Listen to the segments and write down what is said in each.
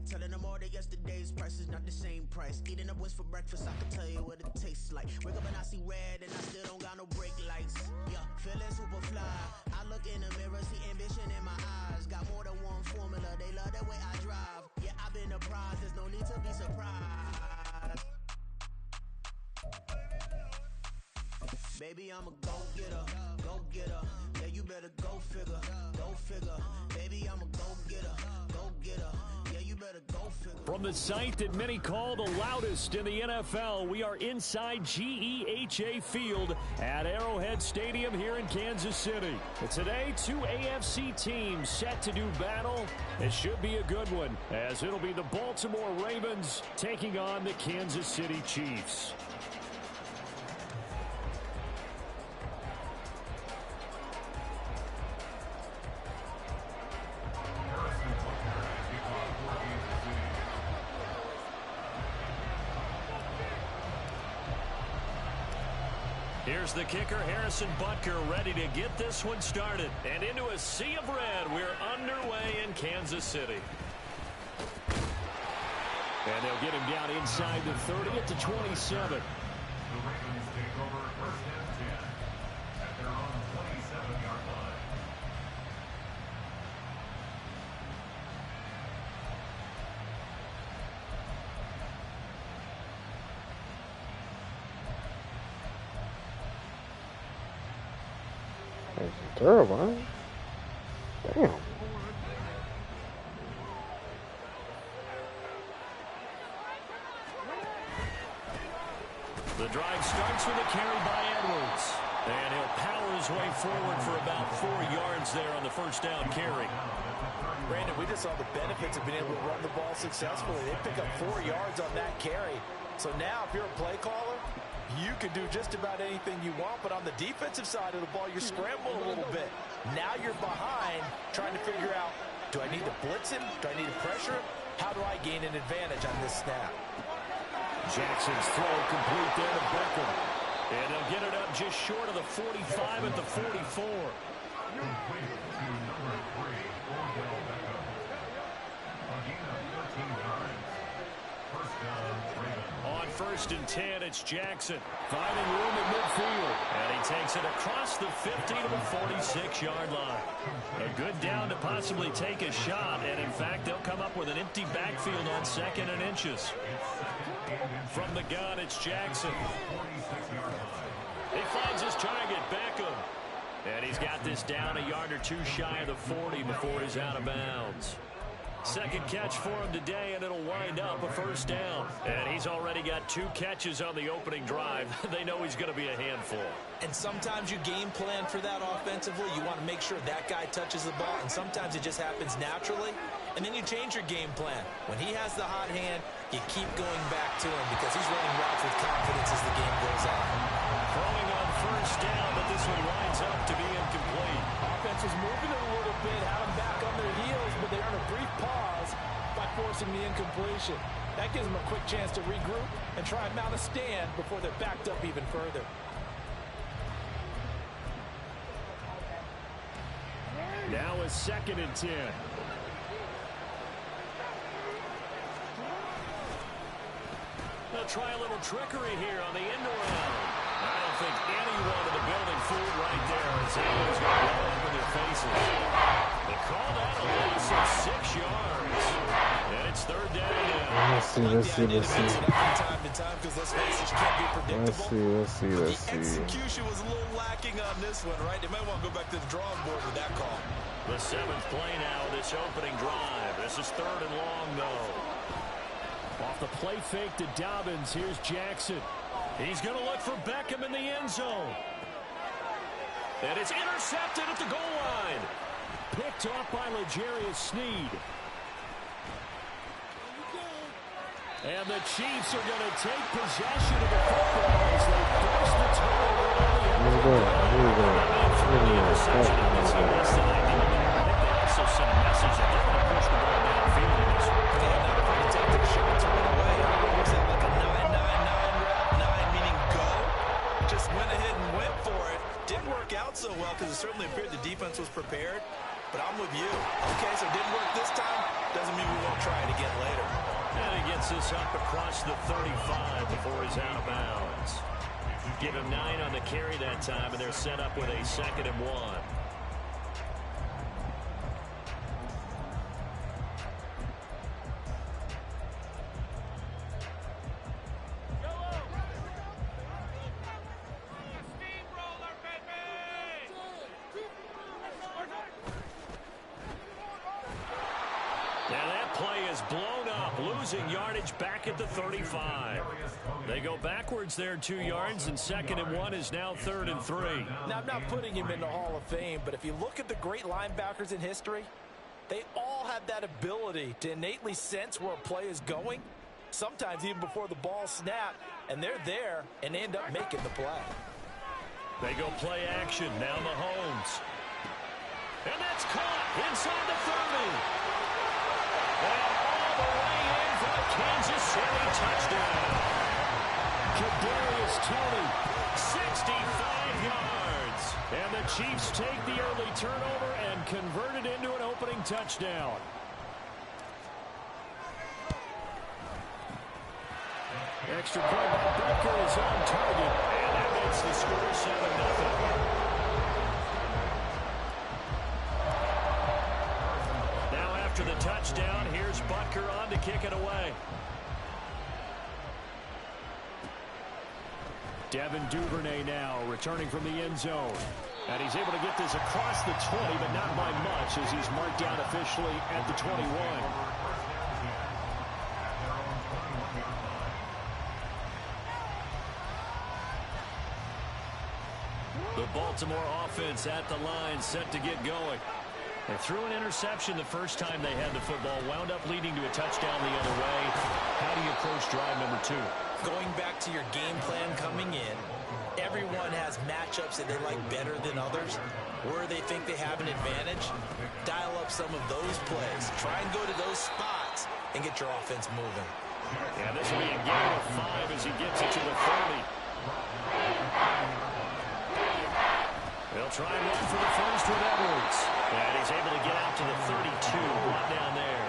Telling them all that yesterday's price is not the same price. Eating up wings for breakfast, I can tell you what it tastes like. Wake up and I see red and I still don't got no brake lights. Yeah, feeling super fly. I look in the mirror, see ambition in my eyes. Got more than one formula, they love the way I drive. Yeah, I've been a prize, there's no need to be surprised. Baby, I'm a go-getter, go-getter. Yeah, you better go figure, go figure. Baby, I'm a go-getter, go-getter. Yeah, you better go figure. From the site that many call the loudest in the NFL, we are inside GEHA Field at Arrowhead Stadium here in Kansas City. And today, two AFC teams set to do battle. It should be a good one, as it'll be the Baltimore Ravens taking on the Kansas City Chiefs. Here's the kicker, Harrison Butker, ready to get this one started. And into a sea of red, we're underway in Kansas City. And they'll get him down inside the 30 at the 27. The Ravens take over first and 10 at their own 27-yard line. That's terrible, huh? Damn. The drive starts with a carry by Edwards. And he'll power his way forward for about 4 yards there on the first down carry. Brandon, we just saw the benefits of being able to run the ball successfully. They pick up 4 yards on that carry. So now if you're a play caller, you can do just about anything you want, but on the defensive side of the ball, you're scrambling a little bit. Now you're behind, trying to figure out, do I need to blitz him? Do I need to pressure him? How do I gain an advantage on this snap? Jackson's throw complete there to Beckham. And they'll get it up just short of the 45 at the 44. On first and 10, it's Jackson finding room at midfield. And he takes it across the 50 to the 46-yard line. A good down to possibly take a shot. And, in fact, they'll come up with an empty backfield on 2nd and inches. From the gun, it's Jackson. He finds his target, Beckham. And he's got this down a yard or two shy of the 40 before he's out of bounds. Second catch for him today, and it'll wind up a first down. And he's already got 2 catches on the opening drive. They know he's going to be a handful. And sometimes you game plan for that offensively. You want to make sure that guy touches the ball, and sometimes it just happens naturally. And then you change your game plan. When he has the hot hand, you keep going back to him because he's running routes with confidence as the game goes on. Throwing on first down, but this one winds up to be incomplete. Offense was moving it a little bit, had them back on their heels, but they earn a brief pause by forcing the incompletion. That gives them a quick chance to regroup and try and mount a stand before they're backed up even further. Now a 2nd and 10. They'll try a little trickery here on the end around. I don't think anyone in the building fooled right there as everyone's going to blow up in their faces. They call that a loss of 6 yards. And it's 3rd down now. Let's see. Time to time, because let's face it, you can't be predictable. Let's see. The execution was a little lacking on this one, right? They might want to go back to the drawing board with that call. The 7th play now, this opening drive. This is 3rd and long, though. Off the play fake to Dobbins, here's Jackson. He's going to look for Beckham in the end zone. And it's intercepted at the goal line. Picked off by L'Jarius Sneed. And the Chiefs are going to take possession of the football as they force the turnover. Here we go. Also sent a message that they're going to push the ball downfield in this one. Yeah, not afraid to take the shot to run away. Was that like a 9-9-9 rep? 9 meaning go. Just went ahead and went for it. Didn't work out so well because it certainly appeared the defense was prepared. But I'm with you. Okay, so it didn't work this time. doesn't mean we won't try it again later. And he gets this up across the 35 before he's out of bounds. Give him 9 on the carry that time, and they're set up with a 2nd and 1. Losing yardage back at the 35. They go backwards there 2 yards, and 2nd and 1 is now 3rd and 3. Now, I'm not putting him in the Hall of Fame, but if you look at the great linebackers in history, they all have that ability to innately sense where a play is going, sometimes even before the ball snapped, and they're there and end up making the play. They go play action. Now Mahomes. And that's caught inside the 30. And all the way in for the Kansas City touchdown. Kadarius Toney, 65 yards. And the Chiefs take the early turnover and convert it into an opening touchdown. Extra point by Butker is on target. And that makes the score 7-0. After the touchdown, here's Butker on to kick it away. Devin Duvernay now returning from the end zone. And he's able to get this across the 20, but not by much as he's marked down officially at the 21. The Baltimore offense at the line, set to get going. They threw an interception the first time they had the football, wound up leading to a touchdown the other way. How do you approach drive number 2? Going back to your game plan coming in, everyone has matchups that they like better than others. Where they think they have an advantage, dial up some of those plays. Try and go to those spots and get your offense moving. Yeah, this will be a gain of 5 as he gets it to the 30. They'll try and run for the first with Edwards. And he's able to get out to the 32. Brought down there.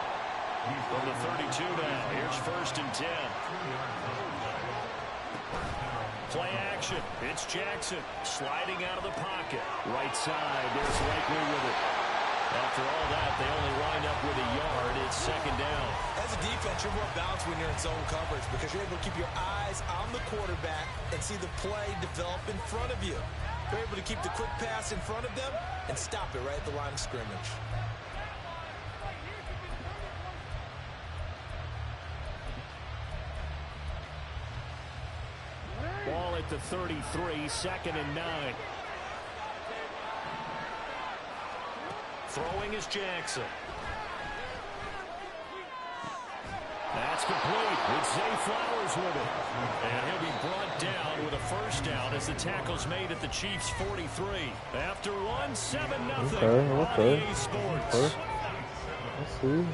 From the 32 now. Here's 1st and 10. Play action. It's Jackson sliding out of the pocket. Right side. There's Lakely with it. After all that, they only wind up with a yard. It's 2nd down. As a defense, you're more balanced when you're in zone coverage because you're able to keep your eyes on the quarterback and see the play develop in front of you. They're able to keep the quick pass in front of them and stop it right at the line of scrimmage. Ball at the 33, 2nd and 9. Throwing is Jackson. That's complete with Zay Flowers with it. And he'll be brought down with a first down as the tackle's made at the Chiefs' 43. After 1, 7-0. Okay. EA Sports. Okay. Let's see.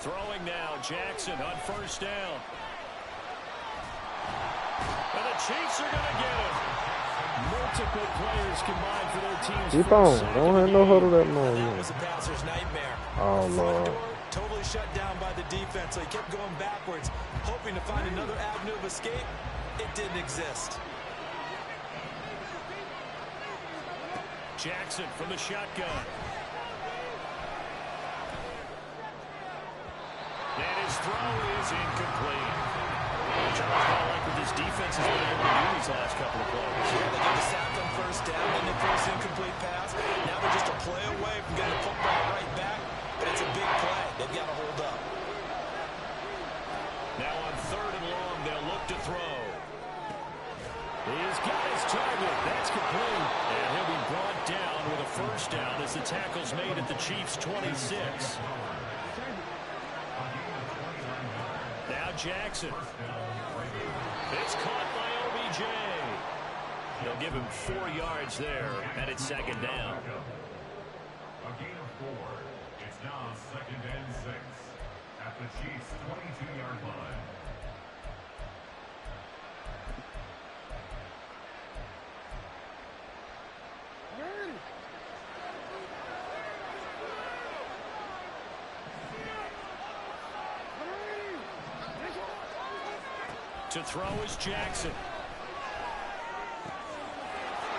Throwing now, Jackson on first down. And the Chiefs are going to get him. Multiple players combined for their teams. Keep on. Don't have no huddle that long. That was a passer's nightmare. Oh, the front Lord. door totally shut down by the defense, so he kept going backwards, hoping to find another avenue of escape. It didn't exist. Jackson from the shotgun. And his throw is incomplete. Charles not like what this defense has been able to do these last couple of plays. Yeah, they get the sack on first down, then they throw this incomplete pass. Now they're just a play away from getting the football right back, but it's a big play. They've got to hold up. Now on 3rd and long, they'll look to throw. He's got his target. That's complete. And he'll be brought down with a first down as the tackle's made at the Chiefs' 26. Now Jackson. It's caught by OBJ. They'll give him 4 yards there, and it's second down. A gain of 4. It's now 2nd and 6 at the Chiefs' 22-yard line. To throw is Jackson.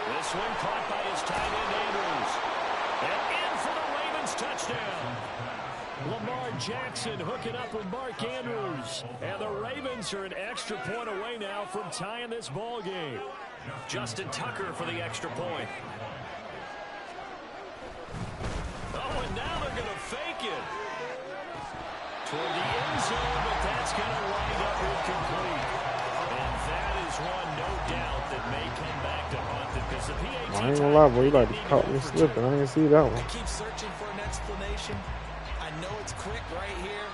This one caught by his tight end Andrews. And in for the Ravens touchdown. Lamar Jackson hooking up with Mark Andrews. And the Ravens are an extra point away now from tying this ball game. Justin Tucker for the extra point. Oh, and now they're going to fake it. Toward the end zone, but that's going to wind up incomplete. And that is one, no doubt, that may come back to haunt them because the PAT. I ain't gonna lie, boy. You like to caught me slipping. I didn't see that one. I keep searching for an explanation. I know it's quick right here.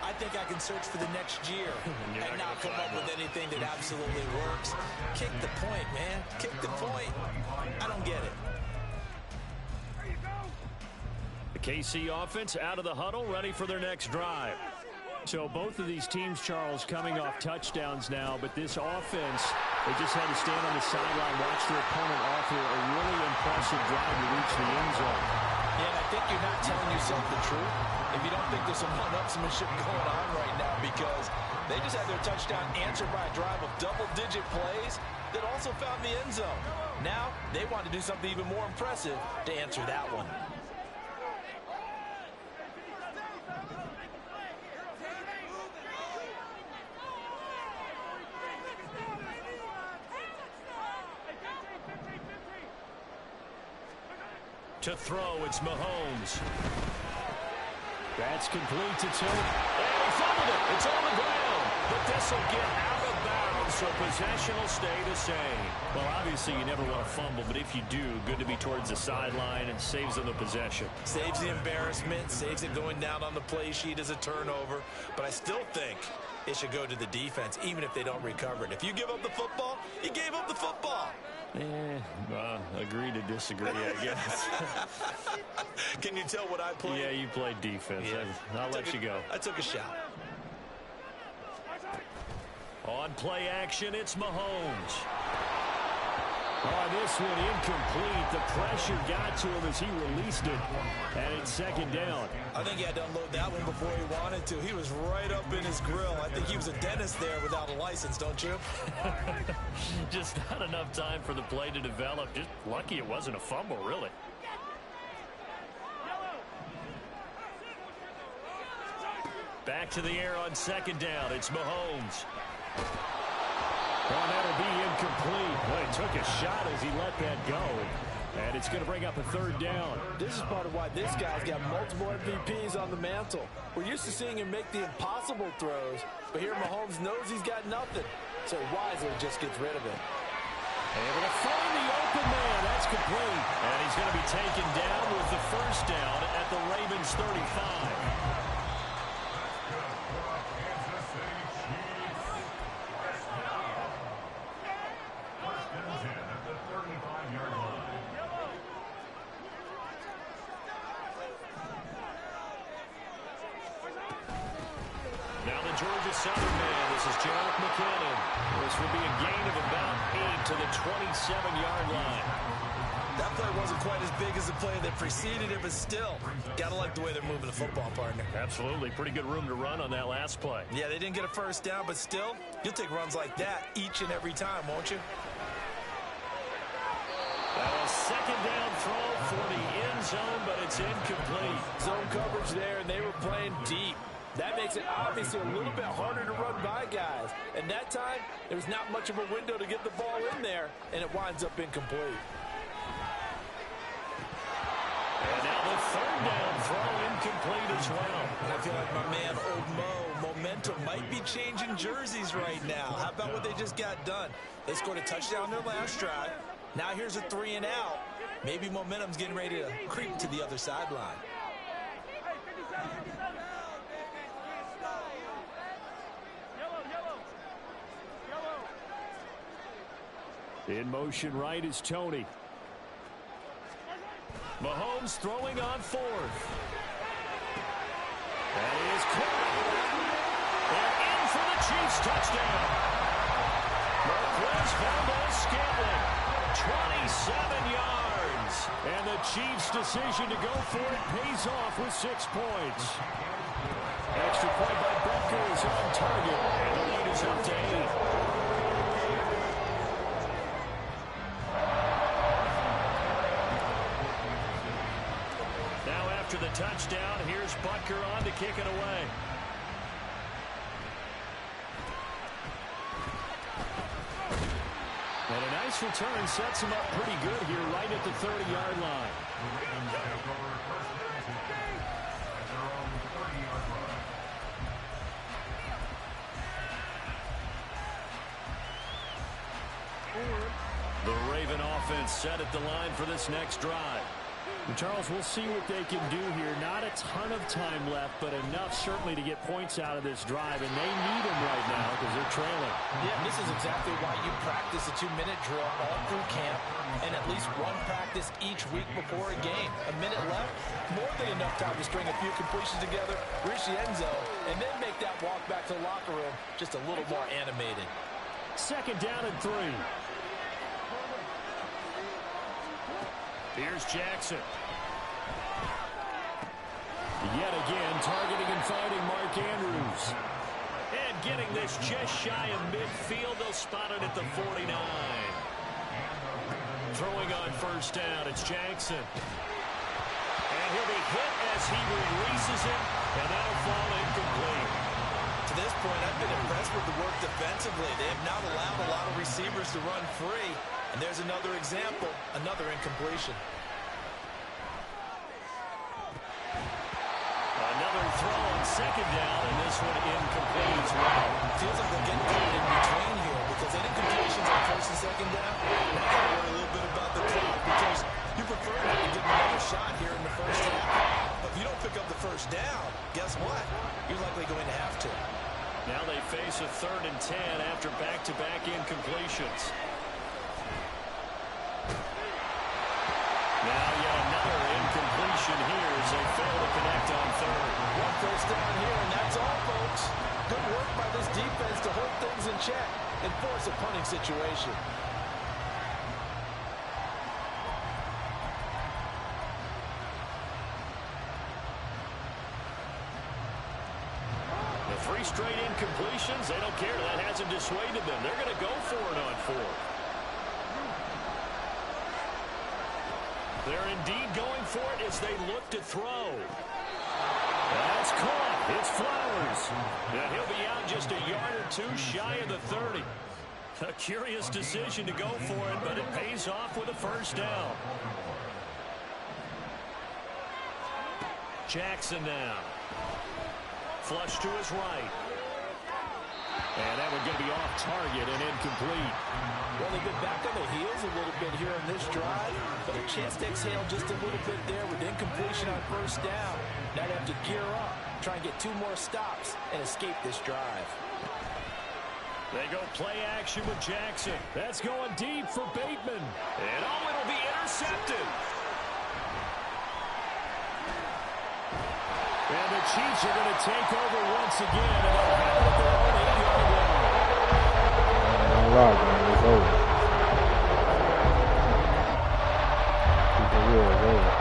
I think I can search for the next year and not come up with anything that absolutely works. Kick the point, man. Kick the point. I don't get it. The KC offense out of the huddle, ready for their next drive. So both of these teams, Charles, coming off touchdowns now, but this offense, they just had to stand on the sideline, watch their opponent offer a really impressive drive to reach the end zone. Yeah, and I think you're not telling yourself the truth if you don't think there's some one-upsmanship going on right now, because they just had their touchdown answered by a drive of double-digit plays that also found the end zone. Now they want to do something even more impressive to answer that one. To throw, it's Mahomes. That's complete to Till. And he fumbled it. It's on the ground. But this will get out of bounds, so possession will stay the same. Well, obviously, you never want to fumble, but if you do, good to be towards the sideline and saves them the possession. Saves the embarrassment, saves it going down on the play sheet as a turnover. But I still think it should go to the defense, even if they don't recover it. If you give up the football, you gave up the football. Agree to disagree, I guess. Can you tell what I played? Yeah, you played defense. Yeah. I'll let you go. I took a shot. On play action, it's Mahomes. Oh, this one incomplete. The pressure got to him as he released it. And it's second down. I think he had to unload that one before he wanted to. He was right up in his grill. I think he was a dentist there without a license, don't you? Just not enough time for the play to develop. Just lucky it wasn't a fumble, really. Back to the air on second down. It's Mahomes. Well, that'll be incomplete. Well, he took a shot as he let that go. And it's going to bring up a third down. This is part of why this guy's got multiple MVPs on the mantle. We're used to seeing him make the impossible throws, but here Mahomes knows he's got nothing, so wisely just gets rid of it. Able to find the open man. That's complete. And he's going to be taken down with the first down at the Ravens 35. Georgia Southern man, this is Jarek McKinnon. This will be a gain of about 8 to the 27-yard line. That play wasn't quite as big as the play that preceded it, but still, gotta like the way they're moving the football, partner. Absolutely. Pretty good room to run on that last play. Yeah, they didn't get a first down, but still, you'll take runs like that each and every time, won't you? A second down throw for the end zone, but it's incomplete. Zone coverage there, and they were playing deep. That makes it obviously a little bit harder to run by guys. And that time, there was not much of a window to get the ball in there, and it winds up incomplete. And now the third down throw incomplete as well. I feel like my man, Old Mo, momentum might be changing jerseys right now. How about what they just got done? They scored a touchdown their last drive. Now here's a 3 and out. Maybe momentum's getting ready to creep to the other sideline. In motion right is Tony. Mahomes throwing on fourth. That is caught. And in for the Chiefs touchdown. Marquez Valdez-Scantling, 27 yards. And the Chiefs' decision to go for it pays off with 6 points. Extra point by Butker is on target. And the lead is up to 8. After the touchdown, here's Butker on to kick it away. And a nice return sets him up pretty good here right at the 30-yard line. The Raven offense set at the line for this next drive. And Charles, we'll see what they can do here. Not a ton of time left, but enough certainly to get points out of this drive, and they need them right now because they're trailing. Yeah, this is exactly why you practice a 2-minute drill all through camp and at least one practice each week before a game. A minute left, more than enough time to string a few completions together, reach the end zone, and then make that walk back to the locker room just a little more animated. Second down and 3. Here's Jackson. Yet again, targeting and finding Mark Andrews. And getting this just shy of midfield. They'll spot it at the 49. Throwing on first down, it's Jackson. And he'll be hit as he releases it, and that'll fall incomplete. To this point, I've been impressed with the work defensively. They have not allowed a lot of receivers to run free. And there's another example, another incompletion. Another throw on second down, and this one incomplete as well. Feels like they're getting caught in between here because any completions on first and second down, now you worry a little bit about the clock because you prefer not to give them another shot here in the first half. But if you don't pick up the first down, guess what? You're likely going to have to. Now they face a 3rd and 10 after back-to-back incompletions. Now yet another incompletion here as they fail to connect on 3rd. One first down here, and that's all, folks. Good work by this defense to hold things in check and force a punting situation. The 3 straight incompletions, they don't care. That hasn't dissuaded them. They're going to go for it on 4th. They're indeed going for it as they look to throw. That's caught. It's Flowers. And he'll be out just a yard or 2 shy of the 30. A curious decision to go for it, but it pays off with a first down. Jackson now. Flush to his right. And that one going to be off target and incomplete. Well, they've been back on the heels a little bit here in this drive, but a chance to exhale just a little bit there with incompletion on first down. Now they have to gear up, try and get 2 more stops, and escape this drive. They go play action with Jackson. That's going deep for Bateman. And oh, it'll be intercepted. And the Chiefs are going to take over once again, and they'll have it at their own 8-yard line. All right, man, it's over. Keep it real, it's over.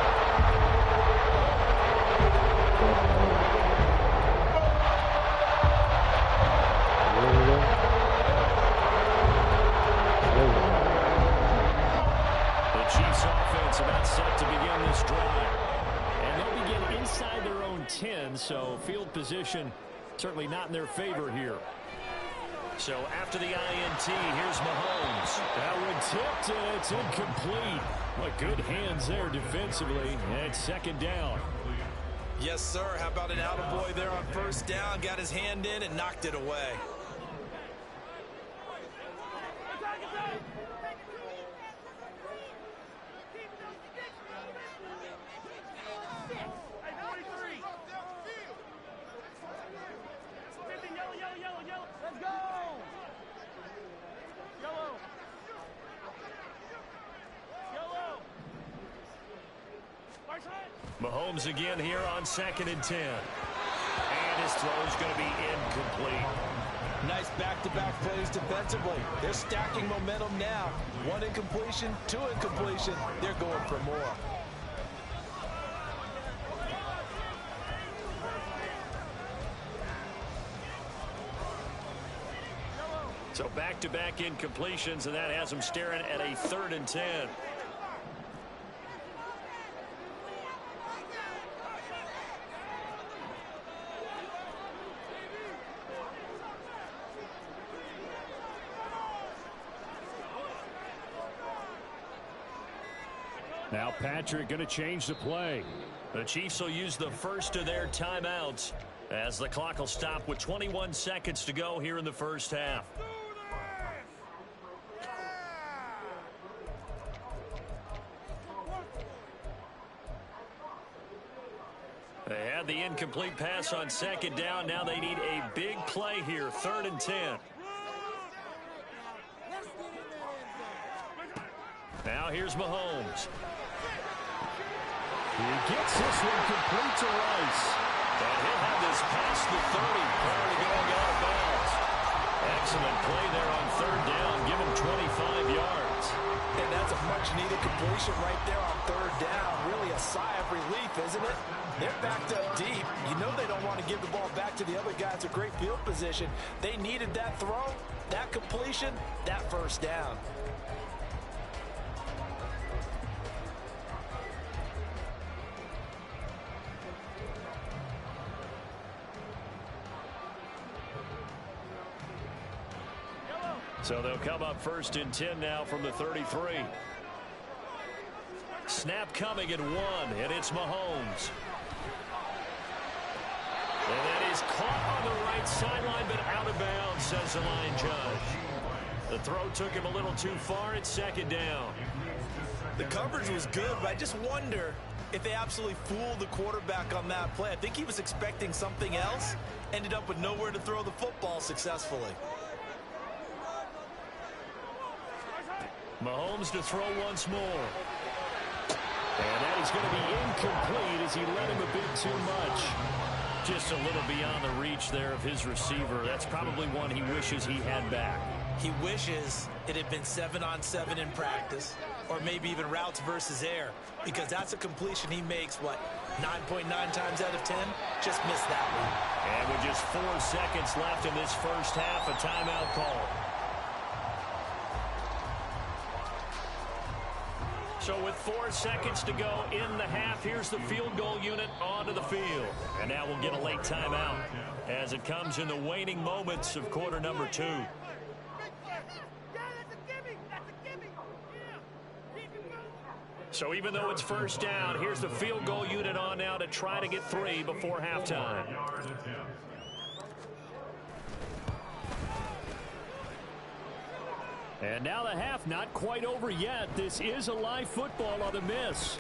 The Chiefs offense about set to begin this drive. And they'll begin inside their own 10, so field position certainly not in their favor here. So after the INT, here's Mahomes. That one tipped, and it's incomplete. What good hands there defensively. And second down. Yes, sir. How about an attaboy there on first down? Got his hand in and knocked it away. Mahomes again here on 2nd and 10. And his throw is going to be incomplete. Nice back-to-back plays defensively. They're stacking momentum now. 1 incompletion, 2 incompletion. They're going for more. So back-to-back incompletions, and that has them staring at a 3rd and 10. Now Patrick going to change the play. The Chiefs will use the first of their timeouts as the clock will stop with 21 seconds to go here in the first half. They had the incomplete pass on 2nd down. Now they need a big play here, 3rd and 10. Now here's Mahomes. He gets this one complete to Rice. And he'll have this past the 30 prior to going out of bounds. Excellent play there on 3rd down. Give him 25 yards. And that's a much-needed completion right there on 3rd down. Really a sigh of relief, isn't it? They're backed up deep. You know they don't want to give the ball back to the other guys. A great field position. They needed that throw, that completion, that 1st down. So they'll come up 1st and 10 now from the 33. Snap coming at 1, and it's Mahomes. And that is caught on the right sideline, but out of bounds, says the line judge. The throw took him a little too far. It's 2nd down. The coverage was good, but I just wonder if they absolutely fooled the quarterback on that play. I think he was expecting something else, ended up with nowhere to throw the football successfully. Mahomes to throw once more. And that is going to be incomplete as he let him a bit too much. Just a little beyond the reach there of his receiver. That's probably one he wishes he had back. He wishes it had been 7-on-7 in practice, or maybe even routes versus air, because that's a completion he makes, what, 9.9 times out of 10? Just missed that one. And with just 4 seconds left in this first half, a timeout call. So with 4 seconds to go in the half, here's the field goal unit onto the field. And now we'll get a late timeout as it comes in the waning moments of quarter number 2. So even though it's 1st down, here's the field goal unit on now to try to get 3 before halftime. And now the half not quite over yet. This is a live football on the miss.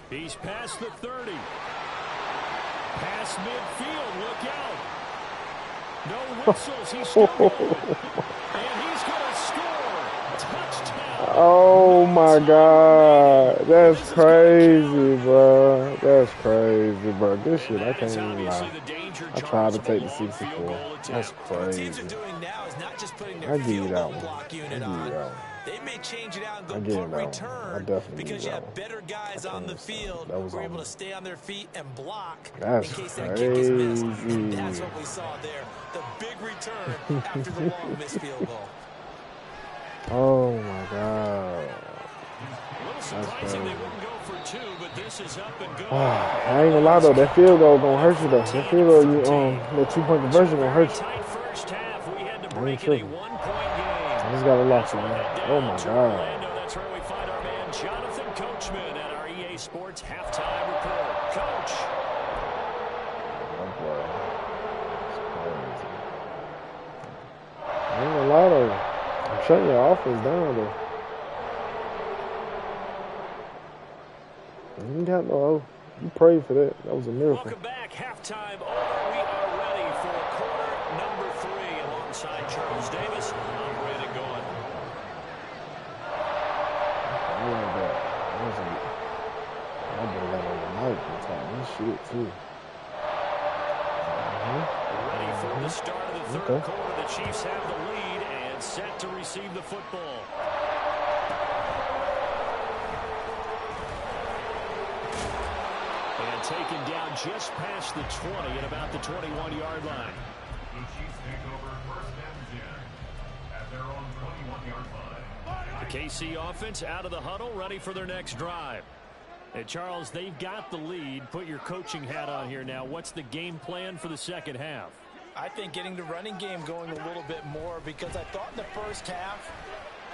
He's past the 30. Past midfield. Look out. No whistles. He's still going. And he's going to score. Touchdown. Oh, my God. That's crazy, bro. That's crazy, bro. This shit, I can't even lie. I tried to take the 64. That's crazy. I give you that one. They may change it out and go punt return because you have better guys on the field who are able to stay on their feet and block in case that kick is missed. And that's what we saw there. The big return after the long missed field goal. Oh, my God. A little surprising they wouldn't go for 2, but this is up and going. I ain't gonna lie, though. That field goal gonna hurt you, though. That field goal, the 2-point conversion gonna hurt you. I ain't tripping. I just got a loss, man. Oh, my God. That's where we find our man Jonathan Coachman at our EA Sports halftime report. Coach. Oh, boy. It's crazy. I ain't gonna lie, though. I'm shutting your offense down, though. You ain't got no. You prayed for that. That was a miracle. Welcome back. Halftime over. We are ready for quarter number 3 alongside Charles Davis. I'm Brandon Goin. I like that. That shit, too. Ready for the start of the third quarter. The Chiefs have the lead and set to receive the football. And taken down just past the 20 at about the 21-yard line. The Chiefs take over first and 10 at their own 21-yard line. The KC offense out of the huddle, ready for their next drive. And Charles, they've got the lead. Put your coaching hat on here now. What's the game plan for the second half? I think getting the running game going a little bit more, because I thought in the first half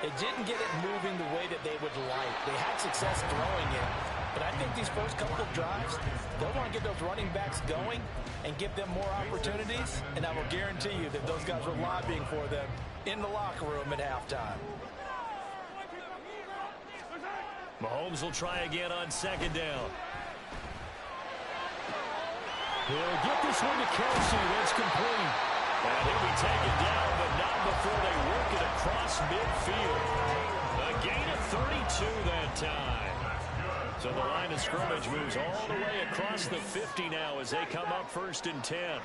it didn't get it moving the way that they would like. They had success throwing it, but I think these first couple of drives, they'll want to get those running backs going and give them more opportunities, and I will guarantee you that those guys were lobbying for them in the locker room at halftime. Mahomes will try again on second down. He'll get this one to Kelsey. That's complete. And he'll be taken down, but not before they work it across midfield. A gain of 32 that time. So the line of scrimmage moves all the way across the 50 now as they come up first and 10.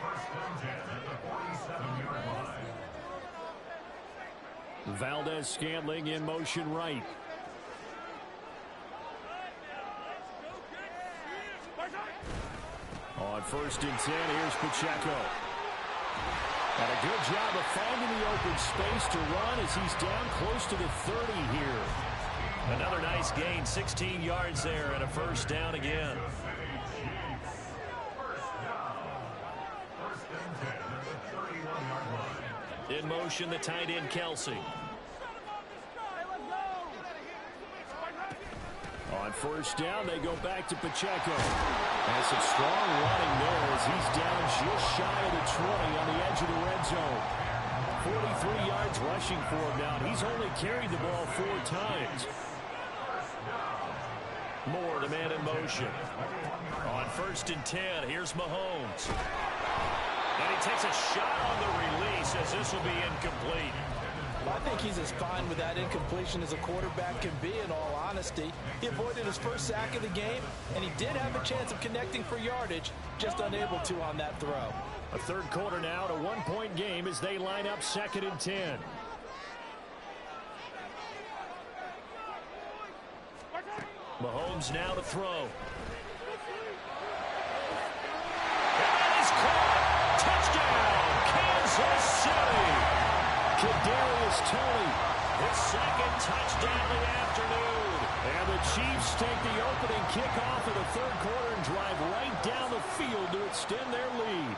Valdez-Scantling in motion right. On first and 10, here's Pacheco. And a good job of finding the open space to run as he's down close to the 30 here. Another nice gain, 16 yards there, and a first down again. In motion, the tight end, Kelsey. On first down, they go back to Pacheco. And some strong running there as he's down just shy of the 20 on the edge of the red zone. 43 yards rushing for him now. He's only carried the ball 4 times. Moore, the man in motion. On first and 10, here's Mahomes. And he takes a shot on the release as this will be incomplete. I think he's as fine with that incompletion as a quarterback can be, in all honesty. He avoided his first sack of the game, and he did have a chance of connecting for yardage, just unable to on that throw. A third quarter now, a 1-point game as they line up second and 10. Mahomes now to throw. And that is caught. Touchdown, Kansas City. Kadarius Toney, his second touchdown of the afternoon. And the Chiefs take the opening kickoff of the third quarter and drive right down the field to extend their lead.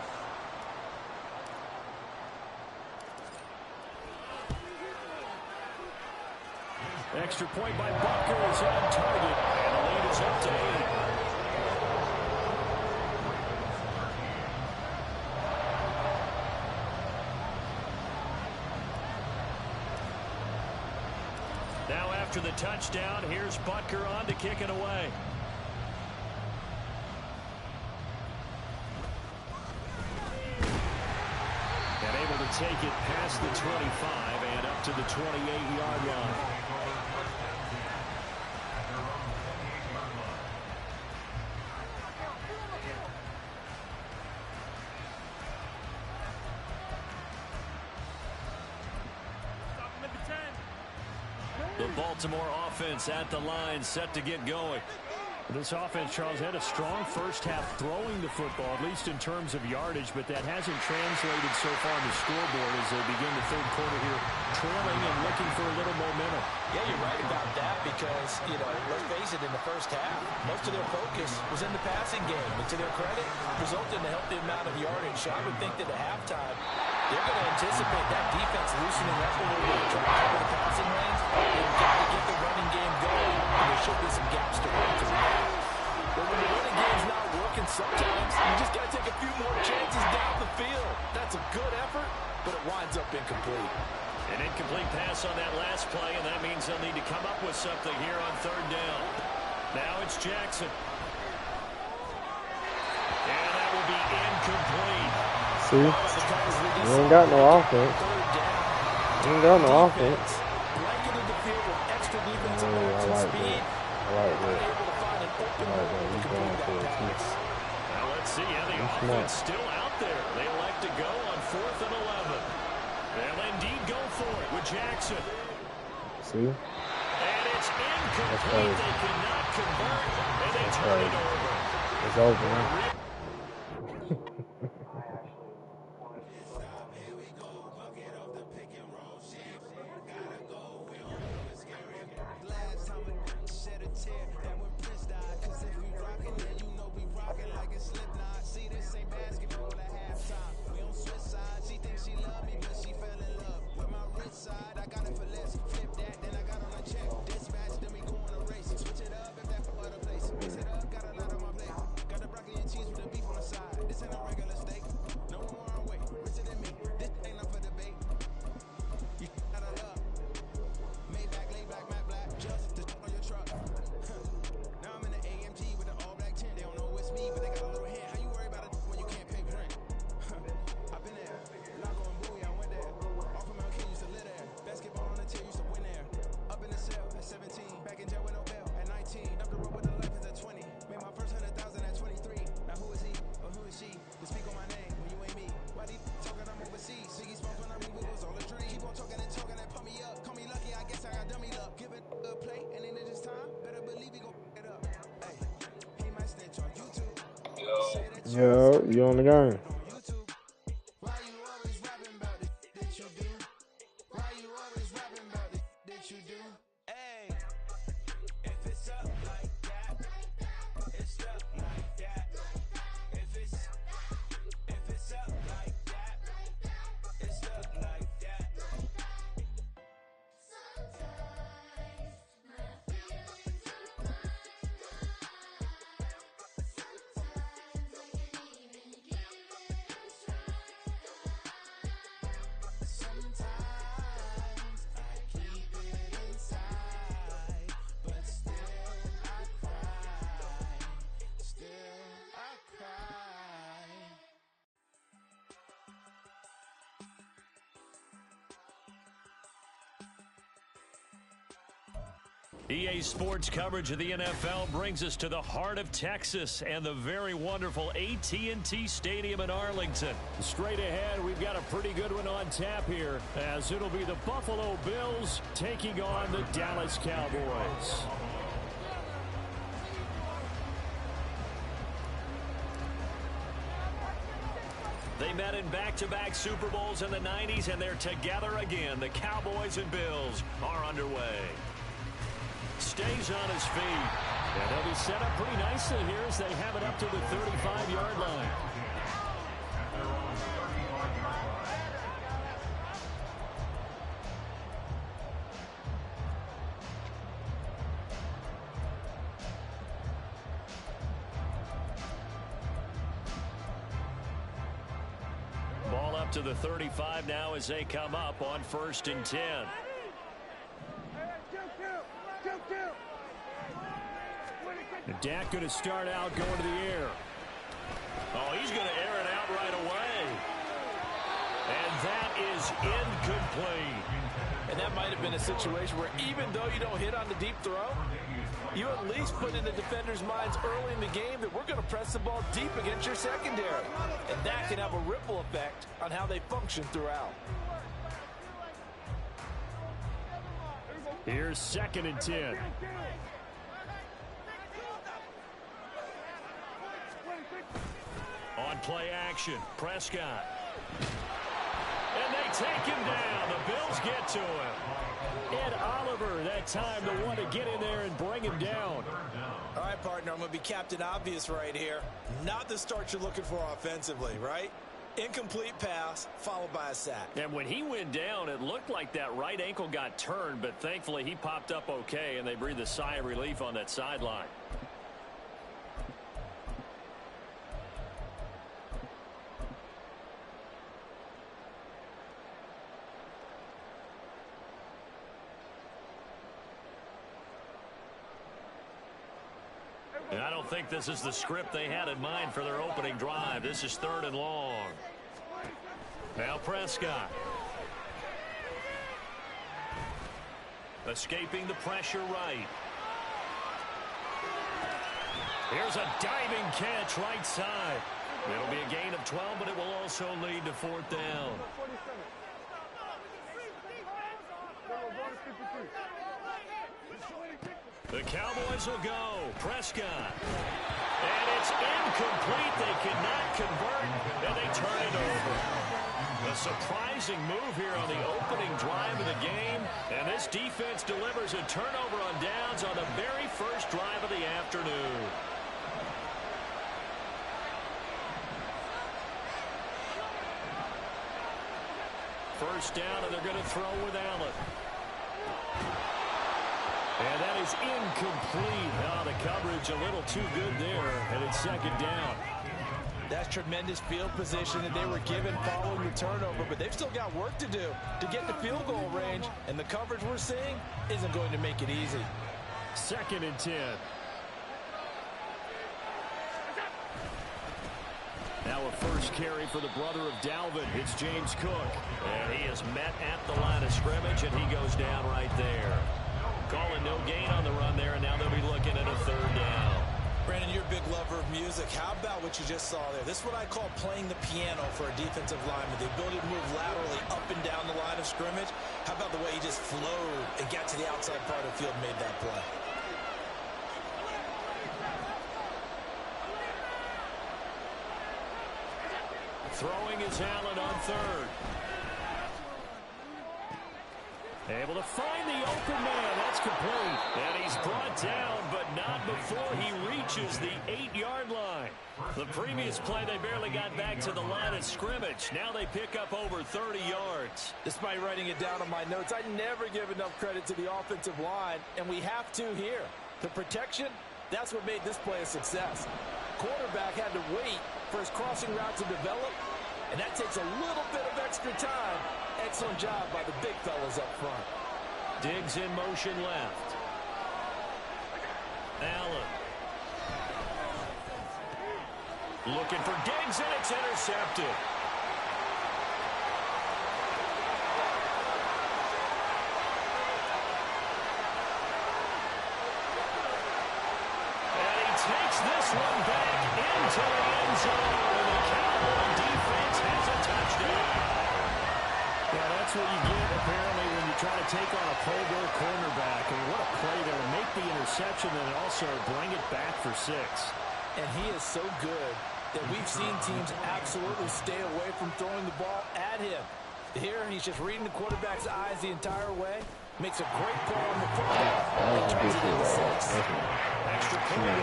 Extra point by Butker is on target, and the lead is up to 8. Now after the touchdown, here's Butker on to kick it away. And able to take it past the 25 and up to the 28-yard line. The Baltimore offense at the line, set to get going. This offense, Charles, had a strong first half throwing the football, at least in terms of yardage, but that hasn't translated so far on the scoreboard as they begin the third quarter here, trailing and looking for a little momentum. Yeah, you're right about that because, let's face it, in the first half, most of their focus was in the passing game. And to their credit, resulted in a healthy amount of yardage. So I would think that at halftime, they're going to anticipate that defense loosening up a little bit, trying to cover the passing lanes. They've got to get the running game going, and there should be some gaps to run through. But when the running game's not working sometimes, you just got to take a few more chances down the field. That's a good effort, but it winds up incomplete. An incomplete pass on that last play, and that means they'll need to come up with something here on third down. Now it's Jackson. And that will be incomplete. See? You ain't got no offense. You ain't got no offense. Blanketed the field with extra defensive I backs and like speed. that. I like that. Able to find an open I like that. He's going for it, too. see, yeah, the offense still out there. They elect to go on 4th and 11. They'll indeed go for it with Jackson. See? And it's incomplete. They cannot convert, and they turn it over. It's over, man. Yo, you on the game? EA Sports coverage of the NFL brings us to the heart of Texas and the very wonderful AT&T Stadium in Arlington. Straight ahead, we've got a pretty good one on tap here, as it'll be the Buffalo Bills taking on the Dallas Cowboys. They met in back-to-back Super Bowls in the 90s, and they're together again. The Cowboys and Bills are underway. Stays on his feet. And they'll be set up pretty nicely here as they have it up to the 35-yard line. Ball up to the 35 now as they come up on 1st and 10. Dak going to start out going to the air. Oh, he's going to air it out right away. And that is incomplete. And that might have been a situation where even though you don't hit on the deep throw, you at least put in the defenders' minds early in the game that we're going to press the ball deep against your secondary. And that can have a ripple effect on how they function throughout. Here's 2nd and 10. On play action, Prescott. And they take him down. The Bills get to him. Ed Oliver, that time, the one to get in there and bring him down. All right, partner, I'm going to be Captain Obvious right here. Not the start you're looking for offensively, right? Incomplete pass, followed by a sack. And when he went down, it looked like that right ankle got turned, but thankfully he popped up okay, and they breathed a sigh of relief on that sideline. I don't think this is the script they had in mind for their opening drive. This is 3rd and long. Now Prescott. Escaping the pressure right. Here's a diving catch right side. It'll be a gain of 12, but it will also lead to fourth down. The Cowboys will go. Prescott. And it's incomplete. They cannot convert, and they turn it over. A surprising move here on the opening drive of the game, and this defense delivers a turnover on downs on the very first drive of the afternoon. First down, and they're going to throw with Allen. And that is incomplete. Oh, the coverage a little too good there, and it's second down. That's tremendous field position that they were given following the turnover, but they've still got work to do to get the field goal range, and the coverage we're seeing isn't going to make it easy. 2nd and 10. Now a first carry for the brother of Dalvin. It's James Cook. And he is met at the line of scrimmage, and he goes down right there. Calling no gain on the run there, and now they'll be looking at a 3rd down. Brandon, you're a big lover of music. How about what you just saw there? This is what I call playing the piano for a defensive lineman. The ability to move laterally up and down the line of scrimmage. How about the way he just flowed and got to the outside part of the field and made that play? Throwing is Allen on 3rd. Able to find the open man. That's complete. And he's brought down, but not before he reaches the 8-yard line. The previous play, they barely got back to the line of scrimmage. Now they pick up over 30 yards. Despite writing it down on my notes, I never give enough credit to the offensive line, and we have to here. The protection, that's what made this play a success. Quarterback had to wait for his crossing route to develop, and that takes a little bit of extra time. Excellent job by the big fellas up front. Diggs in motion left. Allen. Looking for Diggs, and it's intercepted. And he takes this one back into the end zone. And the Cowboy defense has a touchdown. Yeah, that's what you get, apparently, when you try to take on a Pro Bowl cornerback. And what a play there to make the interception and also bring it back for 6. And he is so good that we've seen teams absolutely stay away from throwing the ball at him. Here, he's just reading the quarterback's eyes the entire way. Makes a great play on the football. And turns it into 6. Extra point.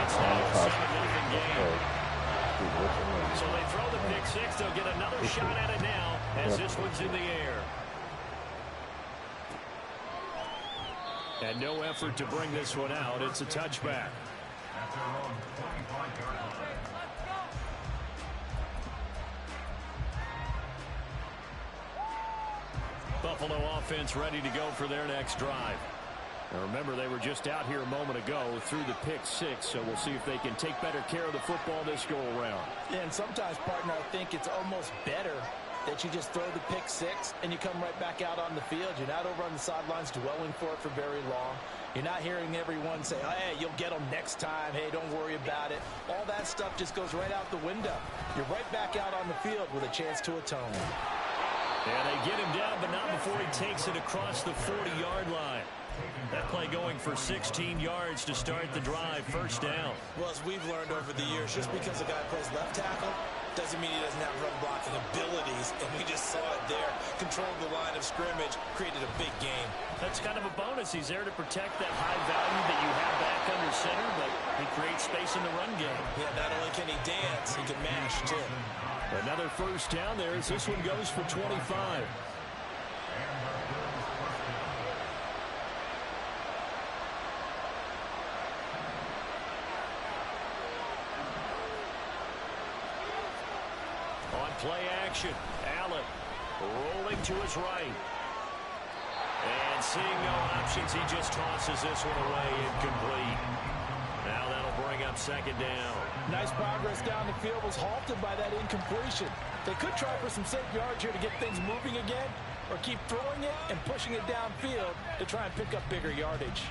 It's now a 7-0 game. So they throw the pick 6. They'll get another shot at it now as this one's in the air. And no effort to bring this one out. It's a touchback. At their own 25-yard line. Buffalo offense ready to go for their next drive. Now remember, they were just out here a moment ago through the pick 6, so we'll see if they can take better care of the football this go-around. And sometimes, partner, I think it's almost better that you just throw the pick 6 and you come right back out on the field. You're not over on the sidelines dwelling for it for very long. You're not hearing everyone say, oh, hey, you'll get them next time. Hey, don't worry about it. All that stuff just goes right out the window. You're right back out on the field with a chance to atone. Yeah, they get him down, but not before he takes it across the 40-yard line. That play going for 16 yards to start the drive. First down. Well, as we've learned over the years, just because a guy plays left tackle doesn't mean he doesn't have run blocking abilities, and we just saw it there. Controlled the line of scrimmage, created a big game. That's kind of a bonus. He's there to protect that high value that you have back under center, but he creates space in the run game. Yeah, not only can he dance, he can mash, too. Another first down there as this one goes for 25. On play action, Allen rolling to his right. And seeing no options, he just tosses this one away, incomplete. Now that'll bring up second down. Nice progress down the field, was halted by that incompletion. They could try for some safe yards here to get things moving again, or keep throwing it and pushing it downfield to try and pick up bigger yardage.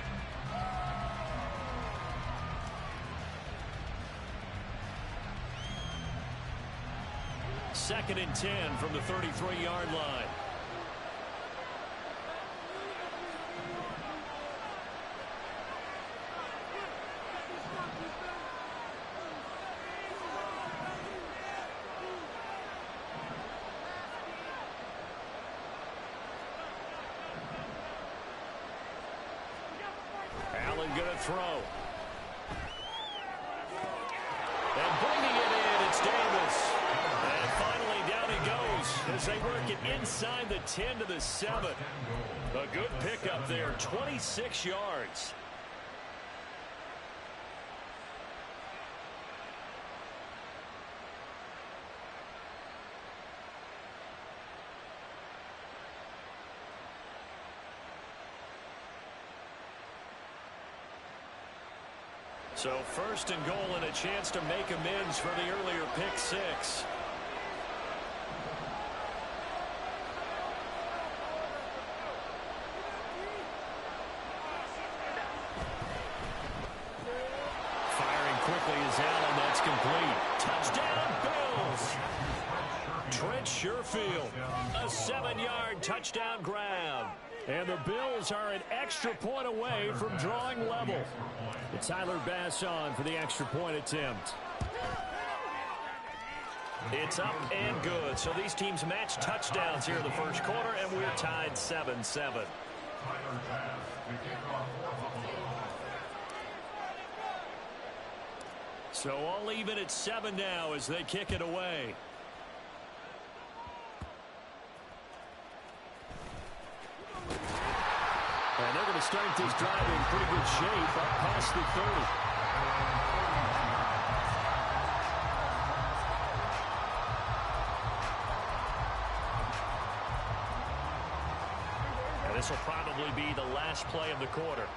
2nd and 10 from the 33-yard line. Allen going to throw. And bringing it in, it's Davis. And finally down he goes as they work it inside the 10 to the 7. A good pickup there, 26 yards. So 1st and goal and a chance to make amends for the earlier pick 6. Firing quickly is Allen. That's complete. Touchdown, Bills. Trent Sherfield, a 7-yard touchdown grab. And the Bills are an extra point away from drawing level. It's Tyler Bass on for the extra point attempt. It's up and good. So these teams match touchdowns here in the first quarter, and we're tied 7-7. So all even at 7 now as they kick it away. And they're going to start this drive in pretty good shape up past the 30. And this will probably be the last play of the quarter.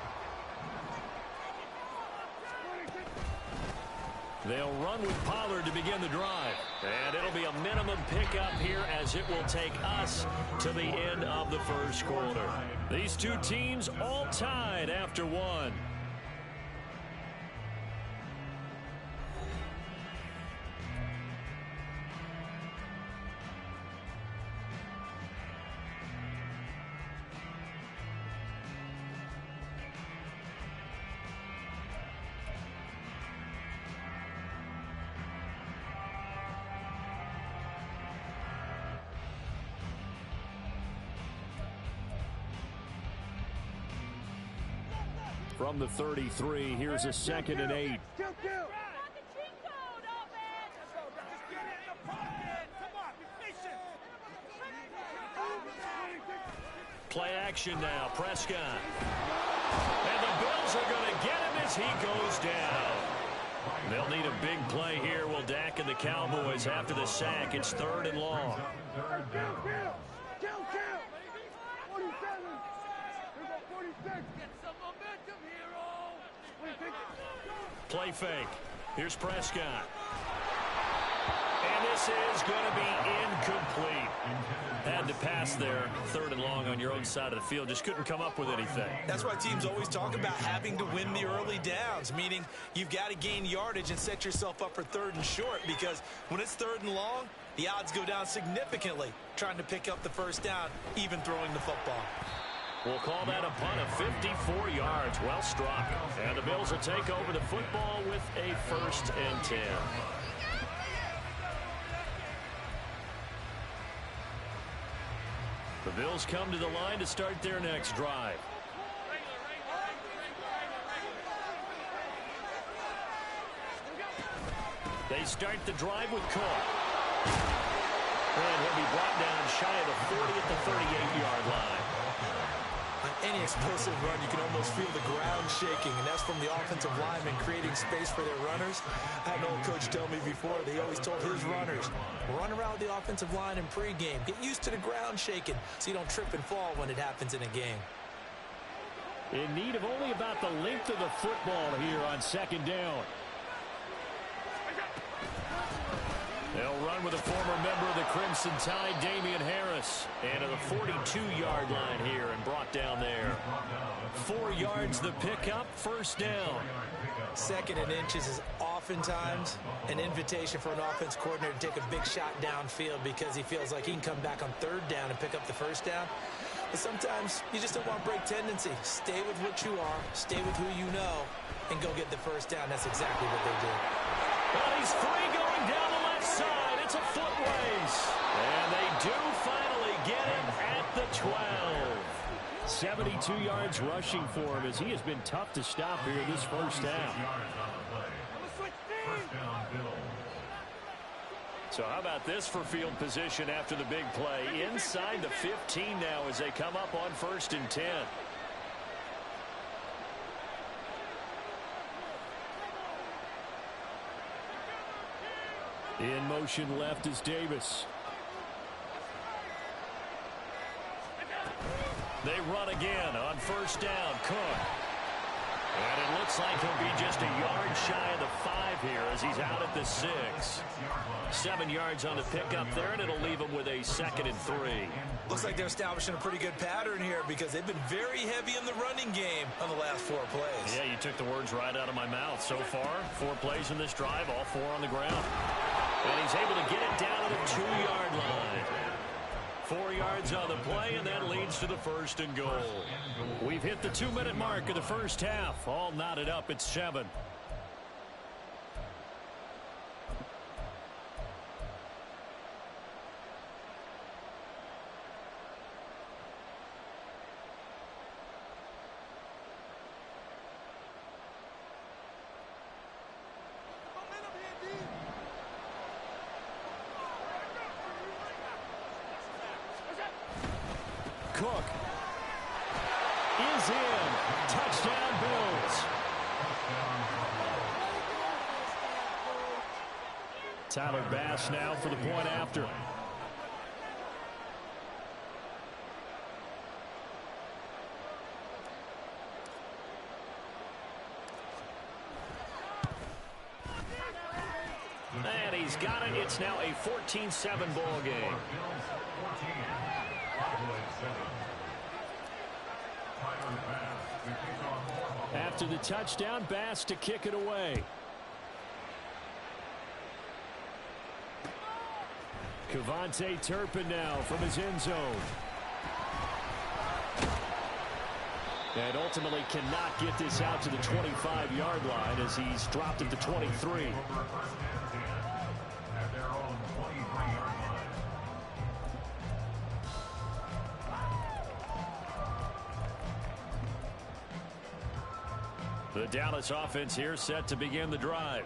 They'll run with Pollard to begin the drive. And it'll be a minimum pickup here as it will take us to the end of the first quarter. These two teams all tied after 1. From the 33, here's a 2nd and 8. Play action now, Prescott. And the Bills are going to get him as he goes down. They'll need a big play here. Will Dak and the Cowboys after the sack. It's 3rd and long. Play fake. Here's Prescott. And this is going to be incomplete. Had to pass there. 3rd and long on your own side of the field. Just couldn't come up with anything. That's why teams always talk about having to win the early downs, meaning you've got to gain yardage and set yourself up for 3rd and short, because when it's 3rd and long, the odds go down significantly trying to pick up the first down, even throwing the football. We'll call that a punt of 54 yards. Well struck. And the Bills will take over the football with a 1st and 10. The Bills come to the line to start their next drive. They start the drive with Cook. And he'll be brought down shy of the 40 at the 38-yard line. On any explosive run, you can almost feel the ground shaking, and that's from the offensive linemen creating space for their runners. I had an old coach tell me before, they always told his runners, run around the offensive line in pregame. Get used to the ground shaking so you don't trip and fall when it happens in a game. In need of only about the length of the football here on 2nd down. They'll run with a former member of the Crimson Tide, Damian Harris. And to the 42-yard line here and brought down there. 4 yards the pickup, first down. 2nd and inches is oftentimes an invitation for an offense coordinator to take a big shot downfield because he feels like he can come back on 3rd down and pick up the first down. But sometimes you just don't want break tendency. Stay with what you are, stay with who you know, and go get the first down. That's exactly what they did. Well, he's free going down the left side. It's a foot race. And they do finally get him at the 12. 72 yards rushing for him as he has been tough to stop here this first half. So how about this for field position after the big play? Inside the 15 now as they come up on 1st and 10. In motion left is Davis. They run again on 1st down. Cook. And it looks like he'll be just a yard shy of the 5 here as he's out at the 6. 7 yards on the pickup there, and it'll leave him with a 2nd and 3. Looks like they're establishing a pretty good pattern here because they've been very heavy in the running game on the last 4 plays. Yeah, you took the words right out of my mouth. So far, 4 plays in this drive, all 4 on the ground. And he's able to get it down to the 2-yard line. 4 yards on the play, and that leads to the 1st and goal. We've hit the 2-minute mark of the first half. All knotted up at 7. Cook is in. Touchdown, Bills. Tyler Bass now for the point after. And he's got it. It's now a 14-7 ball game. After the touchdown, Bass to kick it away. Cavante Turpin now from his end zone. And ultimately cannot get this out to the 25-yard line as he's dropped at the 23. The Dallas offense here set to begin the drive.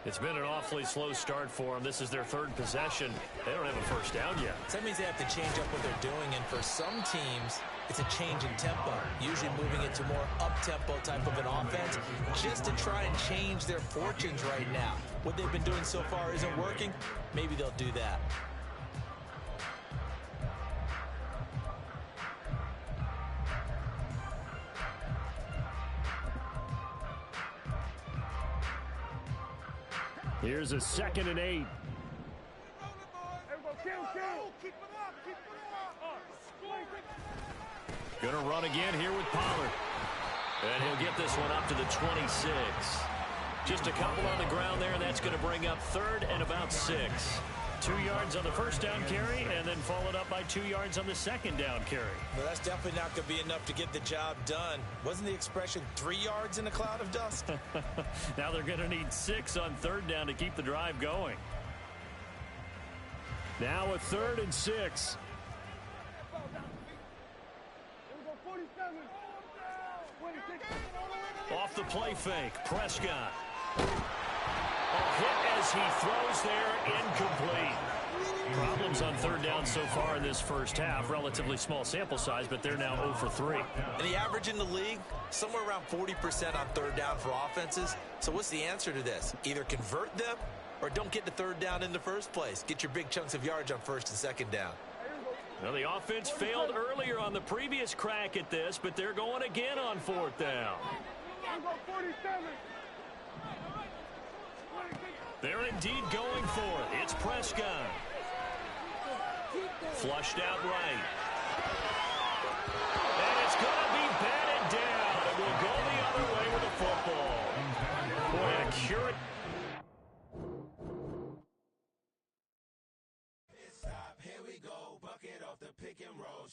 It's been an awfully slow start for them. This is their 3rd possession. They don't have a first down yet. So that means they have to change up what they're doing, and for some teams, it's a change in tempo, usually moving it to more up-tempo type of an offense just to try and change their fortunes right now. What they've been doing so far isn't working. Maybe they'll do that. Here's a 2nd and 8. Gonna run again here with Pollard. And he'll get this one up to the 26. Just a couple on the ground there, and that's going to bring up 3rd and about 6. 2 yards on the first down carry, and then followed up by 2 yards on the 2nd down carry. Well, that's definitely not going to be enough to get the job done. Wasn't the expression 3 yards in a cloud of dust? Now they're going to need 6 on 3rd down to keep the drive going. Now a 3rd and 6. Off the play fake, Prescott. A hit as he throws there, incomplete. Problems on 3rd down so far in this first half. Relatively small sample size, but they're now 0 for 3. And the average in the league, somewhere around 40% on 3rd down for offenses. So what's the answer to this? Either convert them or don't get the 3rd down in the first place. Get your big chunks of yards on 1st and 2nd down. Well, the offense failed earlier on the previous crack at this, but they're going again on 4th down. They're in indeed going for it. It's Prescott. Flushed out right. And it's going to be batted down. It will go the other way with the football. Boy, accurate. Here we go, bucket off the pick and roll.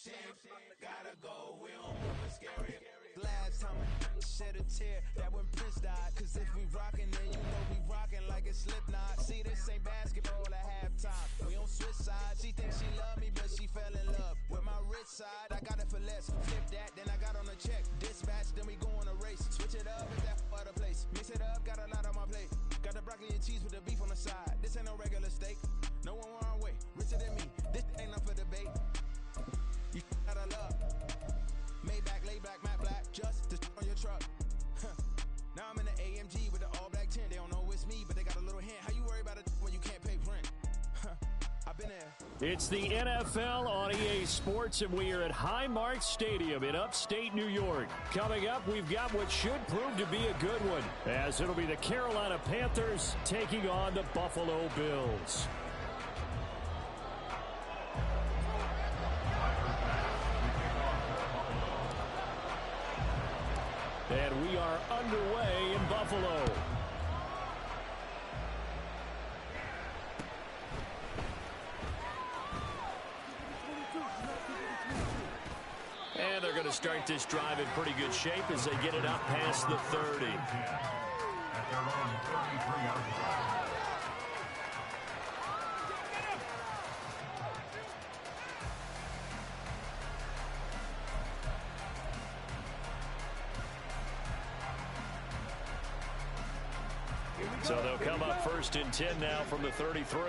Gotta go, we don't move it scary. Last time I shed a tear, that when Prince died. Cause if we rockin', then you know we rockin' like it's Slipknot. See, this ain't basketball at halftime. We on switch sides. She thinks she love me, but she fell in love with my rich side. I got it for less. Flip that, then I got on a check. Dispatch, then we go on a race. Switch it up, if that other place. Mix it up, got a lot on my plate. Got the broccoli and cheese with the beef on the side. This ain't no regular steak. No one wrong way, richer than me. This ain't up for debate. You gotta love. Maybach, lay back, matte black, just to on your truck. Now I'm in the AMG with the all black tint. They don't know it's me, but they got a little hint. How you worry about it when you can't pay rent? I've been there. It's the NFL on EA Sports, and we are at Highmark Stadium in upstate New York. Coming up, we've got what should prove to be a good one, as it'll be the Carolina Panthers taking on the Buffalo Bills. And we are underway in Buffalo. And they're going to start this drive in pretty good shape as they get it up past the 30. At their own 33-yard line. So they'll come up 1st and 10 now from the 33.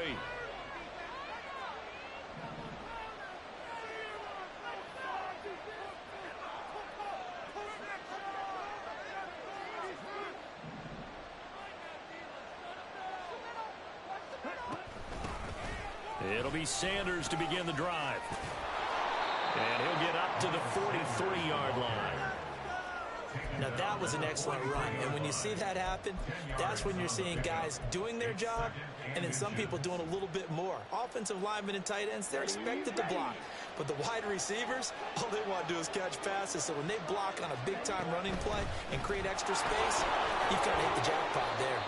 It'll be Sanders to begin the drive. And he'll get up to the 43-yard line. Now, that was an excellent run. And when you see that happen, that's when you're seeing guys doing their job and then some people doing a little bit more. Offensive linemen and tight ends, they're expected to block. But the wide receivers, all they want to do is catch passes. So when they block on a big-time running play and create extra space, you've got to hit the jackpot there.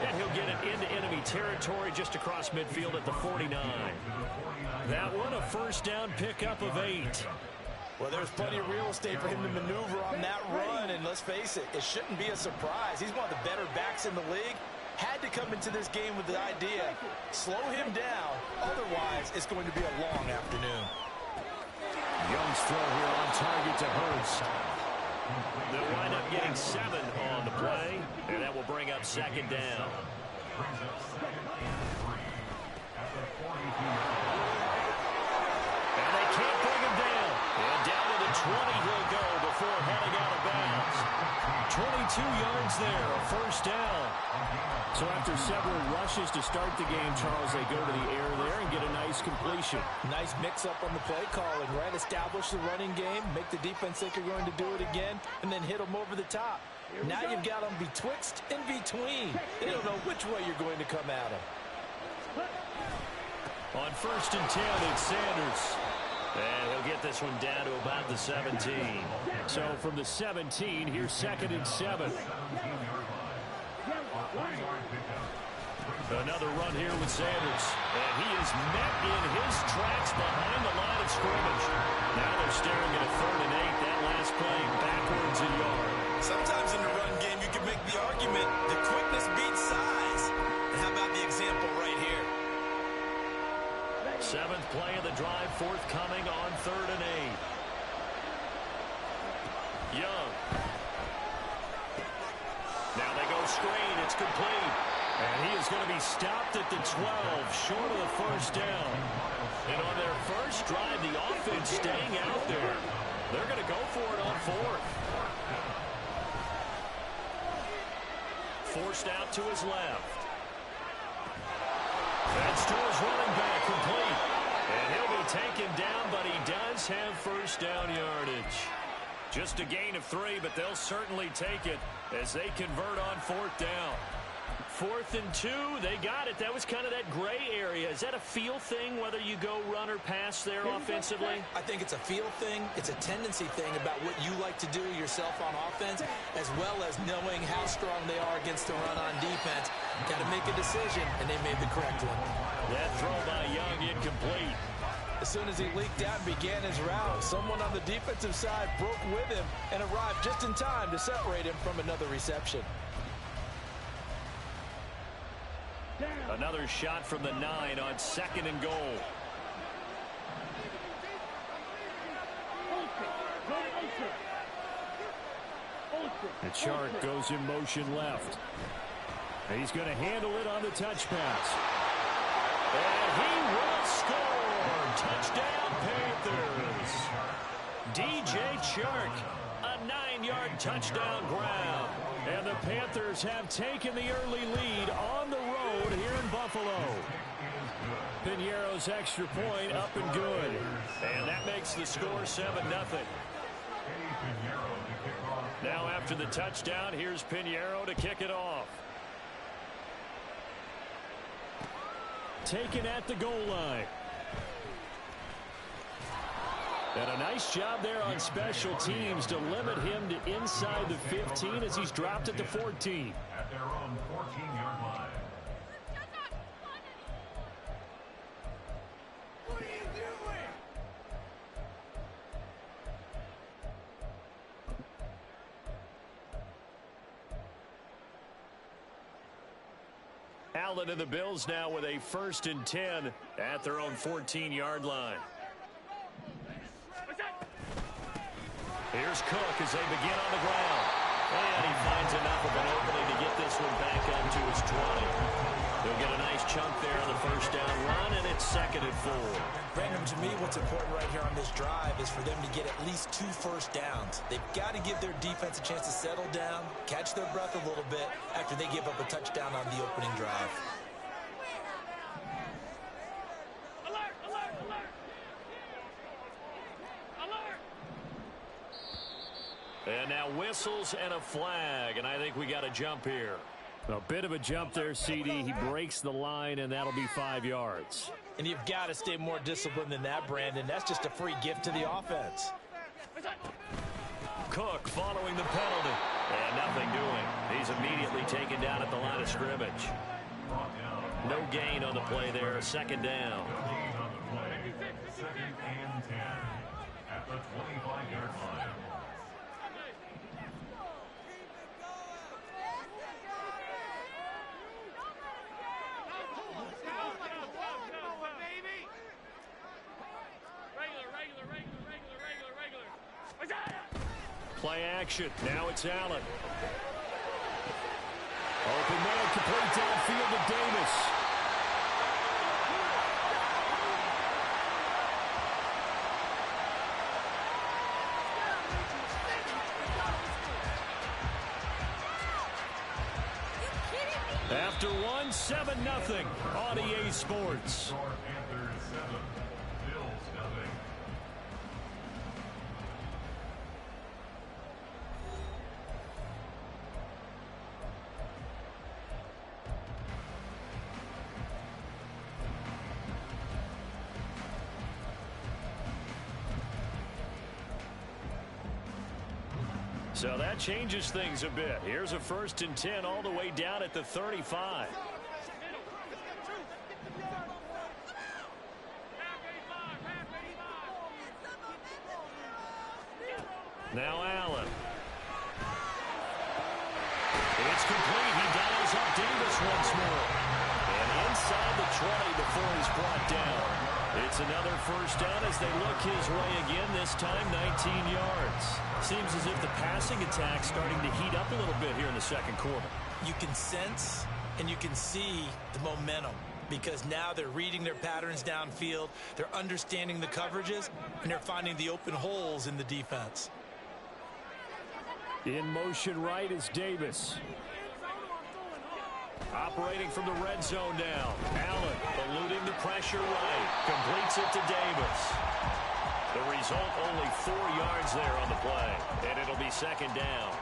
And he'll get it into enemy territory just across midfield at the 49. That one, a first down pickup of 8. Well, there's plenty of real estate for him to maneuver on that run, and let's face it, it shouldn't be a surprise. He's one of the better backs in the league. Had to come into this game with the idea, slow him down, otherwise it's going to be a long afternoon. Young's throw here on target to Hurst. They'll wind up getting 7 on the play, and that will bring up 2nd down. Brings up 2nd and 3 at the 42-yard line. And they can't bring him down. And down to the 20 he'll go before heading out of bounds. 22 yards there, a first down. So after several rushes to start the game, Charles, they go to the air there and get a nice completion. Nice mix-up on the play calling, right? Establish the running game, make the defense think you're going to do it again, and then hit them over the top. Now you've got them betwixt and between. They don't know which way you're going to come at them. On 1st and 10, it's Sanders. And he'll get this one down to about the 17. So from the 17, here's 2nd and 7. Another run here with Sanders. And he is met in his tracks behind the line of scrimmage. Now they're staring at a 3rd and 8. That last play backwards a yard. Sometimes in the run game, you can make the argument that quickness beats size. And how about the example right here? 7th play of the drive forthcoming on 3rd and 8. Young. Now they go screen. It's complete. And he is going to be stopped at the 12, short of the first down. And on their first drive, the offense staying out there. They're going to go for it on 4th. Forced out to his left. That's to his running back, complete. And he'll be taken down, but he does have first down yardage. Just a gain of 3, but they'll certainly take it as they convert on 4th down. 4th and 2. They got it. That was kind of that gray area. Is that a feel thing, whether you go run or pass there offensively? I think it's a feel thing. It's a tendency thing about what you like to do yourself on offense, as well as knowing how strong they are against the run on defense. Got to make a decision, and they made the correct one. That throw by Young incomplete. As soon as he leaked out and began his route, someone on the defensive side broke with him and arrived just in time to separate him from another reception. Another shot from the 9 on 2nd and goal. And Chark goes in motion left. He's going to handle it on the touch pass. And he will score. Touchdown, Panthers. DJ Chark, a 9-yard touchdown grab. And the Panthers have taken the early lead on the road here in Buffalo. Piñeiro's extra point up and good. And that makes the score 7-0. Now after the touchdown, here's Piñeiro to kick it off. Taken at the goal line. And a nice job there on special teams to limit him to inside the 15 as he's dropped it to 14. At their own 14-yard line. What are you doing? Allen and the Bills now with a 1st and 10 at their own 14-yard line. Here's Cook as they begin on the ground. And he finds enough of an opening to get this one back up to his 20. They'll get a nice chunk there on the 1st down run, and it's 2nd and 4. Brandon, to me, what's important right here on this drive is for them to get at least 2 first downs. They've got to give their defense a chance to settle down, catch their breath a little bit after they give up a touchdown on the opening drive. And now whistles and a flag, and I think we got a jump here. A bit of a jump there, CD. He breaks the line, and that'll be 5 yards. And you've got to stay more disciplined than that, Brandon. That's just a free gift to the offense. Cook following the penalty. And nothing doing. He's immediately taken down at the line of scrimmage. No gain on the play there. 2nd down. Gain on the play. 2nd and 10 at the 25-yard line. Play action. Now it's Allen. Open man, complete downfield to Davis. After 1, 7-0 on EA Sports. Panthers 7, Bills nothing. So that changes things a bit. Here's a 1st and 10 all the way down at the 35. Now Allen. It's complete. He dials up Davis once more. And inside the 20 before he's brought down. It's another 1st down as they look his way again, this time 19 yards. Seems as if the passing attack's starting to heat up a little bit here in the 2nd quarter. You can sense and you can see the momentum because now they're reading their patterns downfield, they're understanding the coverages, and they're finding the open holes in the defense. In motion right is Davis. Operating from the red zone now. Allen eluding the pressure right. Completes it to Davis. The result, only 4 yards there on the play. And it'll be 2nd down.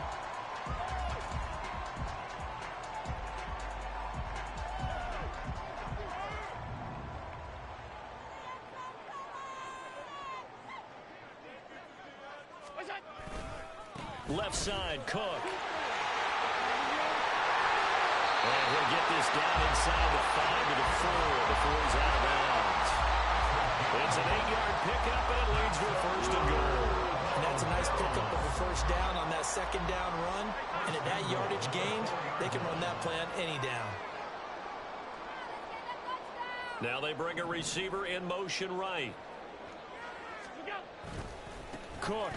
Left side, Cook. And he'll get this down inside the 5 to the 4 before he's out of bounds. It's an 8-yard pickup, and it leads for a first and goal. And that's a nice pickup of a first down on that second down run. And at that yardage gained, they can run that play on any down. Now they bring a receiver in motion right. Cook.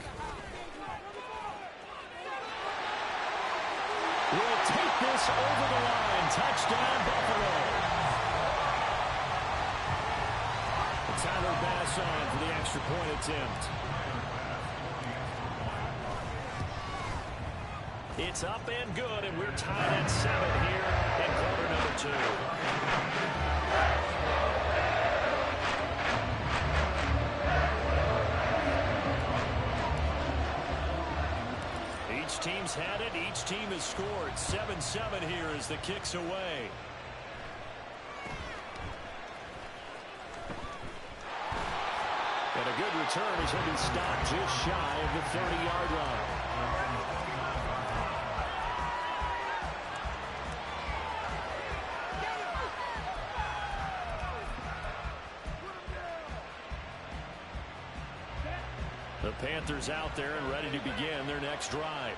Will take this over the line. Touchdown, Buffalo. Tyler Bass on for the extra point attempt. It's up and good, and we're tied at 7 here in quarter number 2. Each team's had it. Each team has scored. 7-7 here as the kick's away. And a good return as he'll be stopped just shy of the 30-yard line. The Panthers out there and ready to begin their next drive.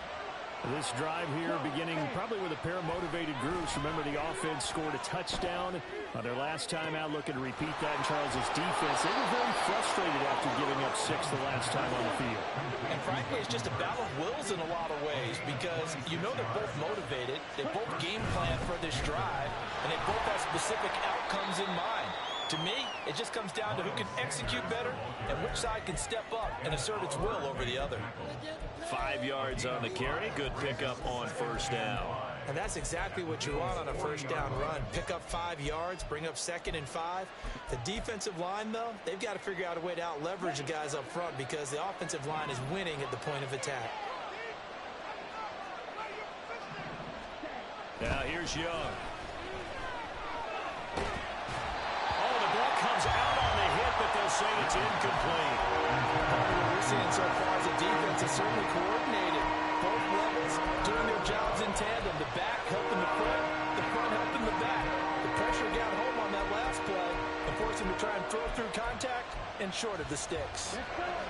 This drive here beginning probably with a pair of motivated groups. Remember, the offense scored a touchdown on their last time out. Looking to repeat that in Charles' defense. They were very frustrated after giving up 6 the last time on the field. And frankly, it's just a battle of wills in a lot of ways because you know they're both motivated. They both game plan for this drive, and they both have specific outcomes in mind. To me, it just comes down to who can execute better and which side can step up and assert its will over the other. 5 yards on the carry. Good pickup on first down. And that's exactly what you want on a first down run. Pick up 5 yards, bring up 2nd and 5. The defensive line, though, they've got to figure out a way to out-leverage the guys up front because the offensive line is winning at the point of attack. Now here's Young. Comes out on the hit, but they'll say it's incomplete. What we're seeing so far is the defense is certainly coordinated. Both levels doing their jobs in tandem. The back helping the front helping the back. The pressure got home on that last play and forced him to try and throw through contact and short of the sticks.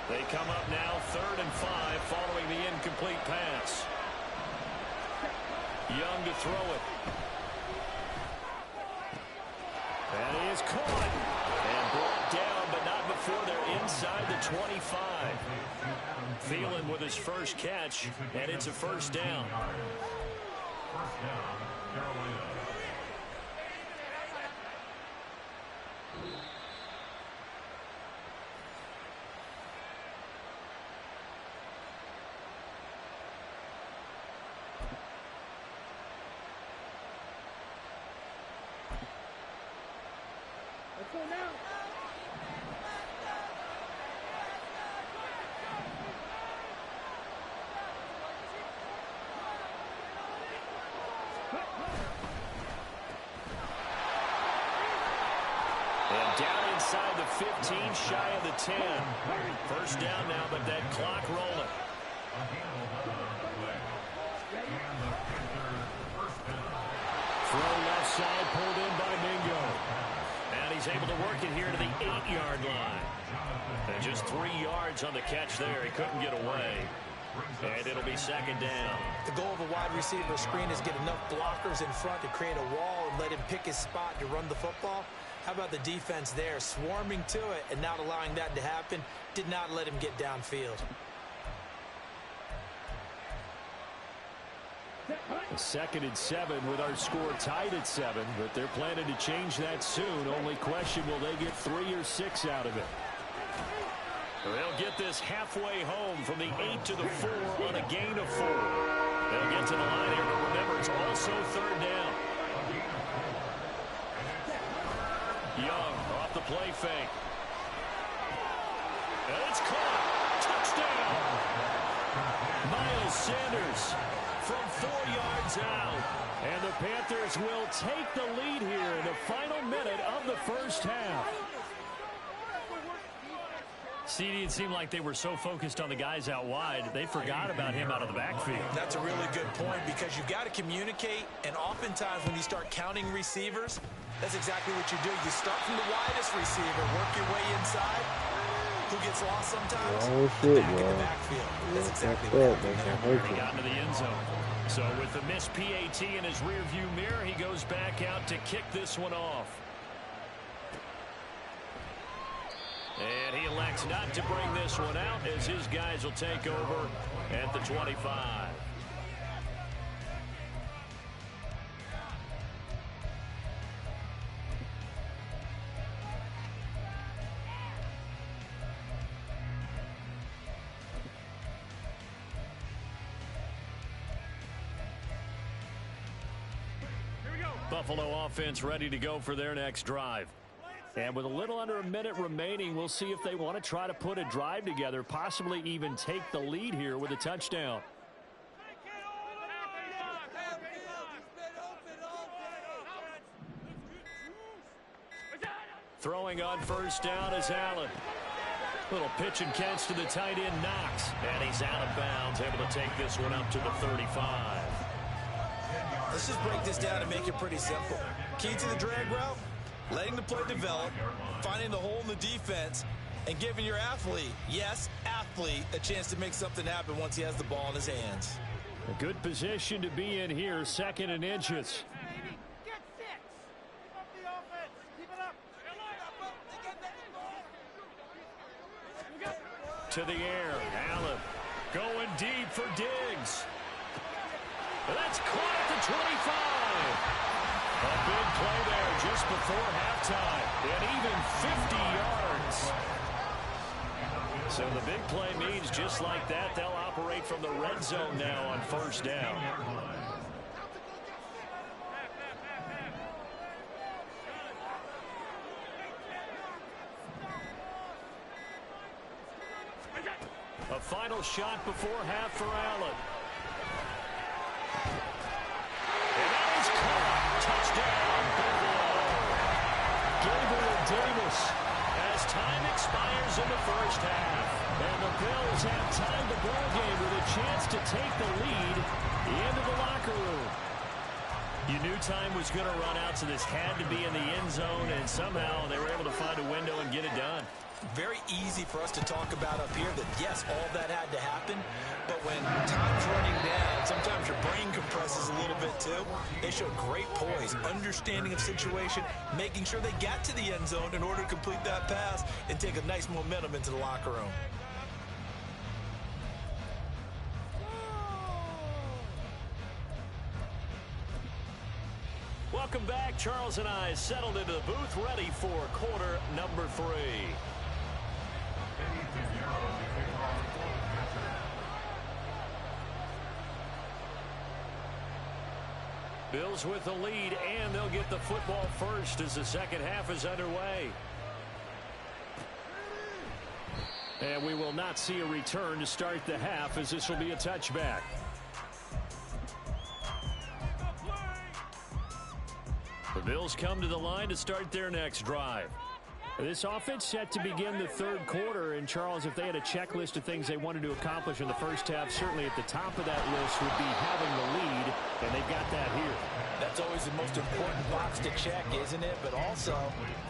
They come up now 3rd and 5 following the incomplete pass. Young to throw it. That is caught. And brought down, but not before they're inside the 25. Thielen with his first catch, and it's a first down. First down, Carolina. Let's go now. And down inside the 15, shy of the 10. First down now, but that clock rolling. Throw left side, pulled in by Mingo. And he's able to work it here to the 8-yard line. And just 3 yards on the catch there. He couldn't get away. And it'll be second down. The goal of a wide receiver screen is get enough blockers in front to create a wall and let him pick his spot to run the football. How about the defense there, swarming to it and not allowing that to happen? Did not let him get downfield. A 2nd and 7 with our score tied at 7, but they're planning to change that soon. Only question, will they get 3 or 6 out of it? They'll get this halfway home from the 8 to the 4 on a gain of 4. They'll get to the line here, but remember, it's also third down. Young off the play fake. And it's caught. Touchdown. Miles Sanders from 4 yards out. And the Panthers will take the lead here in the final minute of the first half. CD, it seemed like they were so focused on the guys out wide, they forgot about him out of the backfield. That's a really good point because you've got to communicate, and oftentimes when you start counting receivers, that's exactly what you do. You start from the widest receiver, work your way inside. Who gets lost sometimes? Oh, shit, back in the backfield. That's exactly what happened. He got into the end zone. So with the missed PAT in his rearview mirror, he goes back out to kick this one off. And he elects not to bring this one out as his guys will take over at the 25. Buffalo offense ready to go for their next drive. And with a little under a minute remaining, we'll see if they want to try to put a drive together, possibly even take the lead here with a touchdown. Throwing on first down is Allen. Little pitch and catch to the tight end, Knox. And he's out of bounds, able to take this one up to the 35. Let's just break this down and make it pretty simple. Key to the drag route, letting the play develop, finding the hole in the defense, and giving your athlete, yes, athlete, a chance to make something happen once he has the ball in his hands. A good position to be in here, 2nd and inches. To the air, Allen going deep for Diggs. And that's caught at the 25. A big play there just before halftime. And even 50 yards. So the big play means just like that, they'll operate from the red zone now on first down. A final shot before half for Allen. And that is caught. Touchdown, Buffalo. Gabriel Davis as time expires in the first half. And the Bills have tied the ball game with a chance to take the lead into the locker room. You knew time was going to run out, so this had to be in the end zone, and somehow they were able to find a window and get it done. Very easy for us to talk about up here that, yes, all that had to happen, but when time's running down, sometimes your brain compresses a little bit too. They showed great poise, understanding of situation, making sure they got to the end zone in order to complete that pass and take a nice momentum into the locker room. Welcome back. Charles and I settled into the booth, ready for quarter number 3. Bills with the lead, and they'll get the football first as the second half is underway. And we will not see a return to start the half, as this will be a touchback. The Bills come to the line to start their next drive. This offense set to begin the third quarter, and Charles, if they had a checklist of things they wanted to accomplish in the first half, certainly at the top of that list would be having the lead, and they've got that here. That's always the most important box to check, isn't it? But also,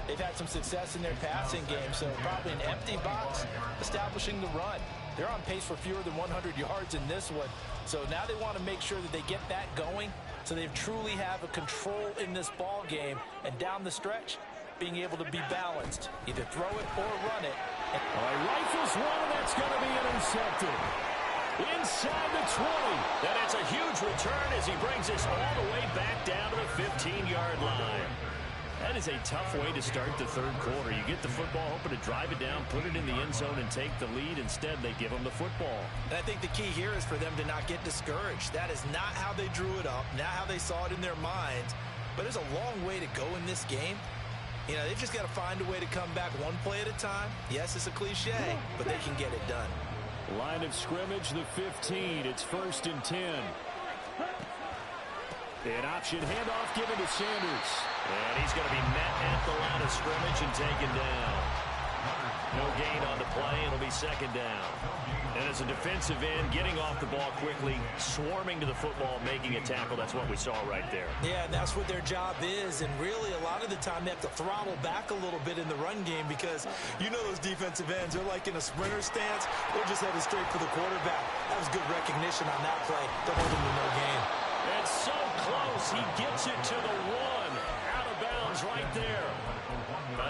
they've had some success in their passing game, so probably an empty box establishing the run. They're on pace for fewer than 100 yards in this one, so now they want to make sure that they get that going so they truly have a control in this ball game, and down the stretch, being able to be balanced, either throw it or run it. Rifles one, and that's going to be intercepted. Inside the 20. And it's a huge return as he brings us all the way back down to the 15-yard line. That is a tough way to start the third quarter. You get the football, hoping to drive it down, put it in the end zone, and take the lead. Instead, they give them the football. And I think the key here is for them to not get discouraged. That is not how they drew it up, not how they saw it in their minds. But there's a long way to go in this game. You know, they've just got to find a way to come back one play at a time. Yes, it's a cliche, but they can get it done. Line of scrimmage, the 15. It's 1st and 10. An option handoff given to Sanders. And he's going to be met at the line of scrimmage and taken down. No gain on the play. It'll be second down. And as a defensive end, getting off the ball quickly, swarming to the football, making a tackle, that's what we saw right there. Yeah, and that's what their job is. And really, a lot of the time, they have to throttle back a little bit in the run game because you know those defensive ends, they're like in a sprinter stance. They're just headed straight for the quarterback. That was good recognition on that play to hold him to no gain. And so close. He gets it to the 1. Out of bounds right there.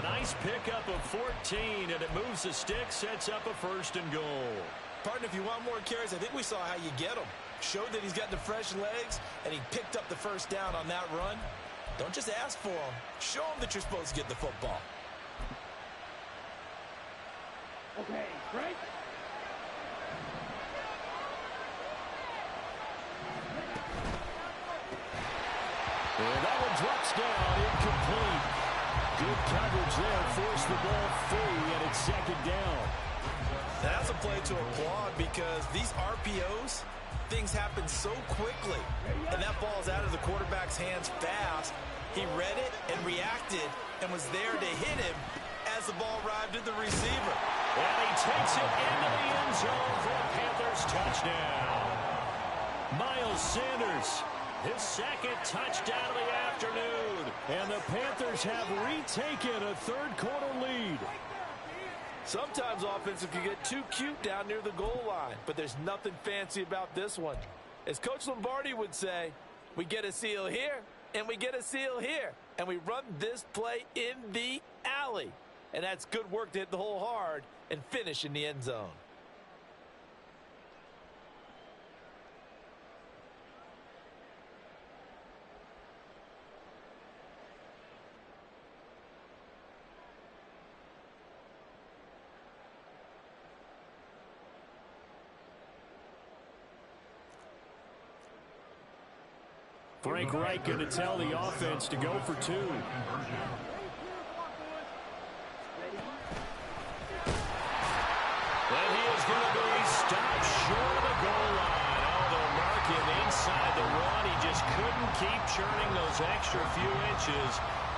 A nice pickup of 14, and it moves the stick, sets up a 1st and goal. Partner, if you want more carries, I think we saw how you get him. Showed that he's got the fresh legs, and he picked up the 1st down on that run. Don't just ask for him. Show him that you're supposed to get the football. Okay, right? And that one drops down, incomplete. Good coverage there, forced the ball free, and it's second down. That's a play to applaud because these RPOs, things happen so quickly. And that ball's out of the quarterback's hands fast. He read it and reacted and was there to hit him as the ball arrived at the receiver. And he takes it into the end zone for a Panthers touchdown. Miles Sanders, his 2nd touchdown of the afternoon. And the Panthers have retaken a 3rd quarter lead. Sometimes offenses can get too cute down near the goal line, but there's nothing fancy about this one. As Coach Lombardi would say, we get a seal here, and we get a seal here, and we run this play in the alley. And that's good work to hit the hole hard and finish in the end zone. Frank Reich going to tell the offense to go for 2. And he is going to be stopped short of the goal line. Oh, they'll mark him inside the run. He just couldn't keep churning those extra few inches.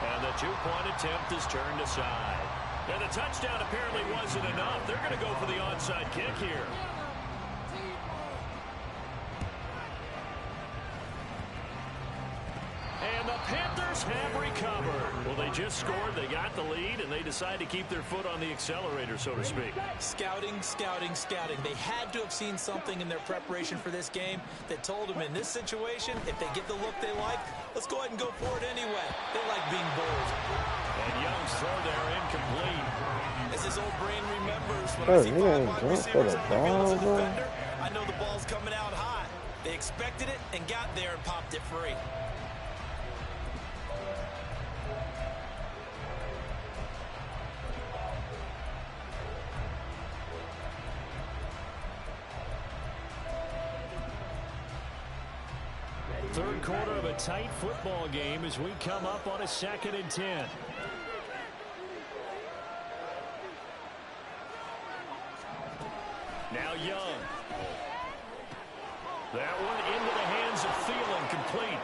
And the 2-point attempt is turned aside. And the touchdown apparently wasn't enough. They're going to go for the onside kick here. And the Panthers have recovered. Well, they just scored, they got the lead, and they decide to keep their foot on the accelerator, so to speak. Scouting, scouting, scouting. They had to have seen something in their preparation for this game that told them in this situation, if they get the look they like, let's go ahead and go for it anyway. They like being bold. And Young's throw there incomplete. As his old brain remembers, when I see 5 wide receivers on the field as a defender, I know the ball's coming out hot. They expected it and got there and popped it free. Third quarter of a tight football game as we come up on a 2nd and 10. Now Young. That one into the hands of Thielen, complete.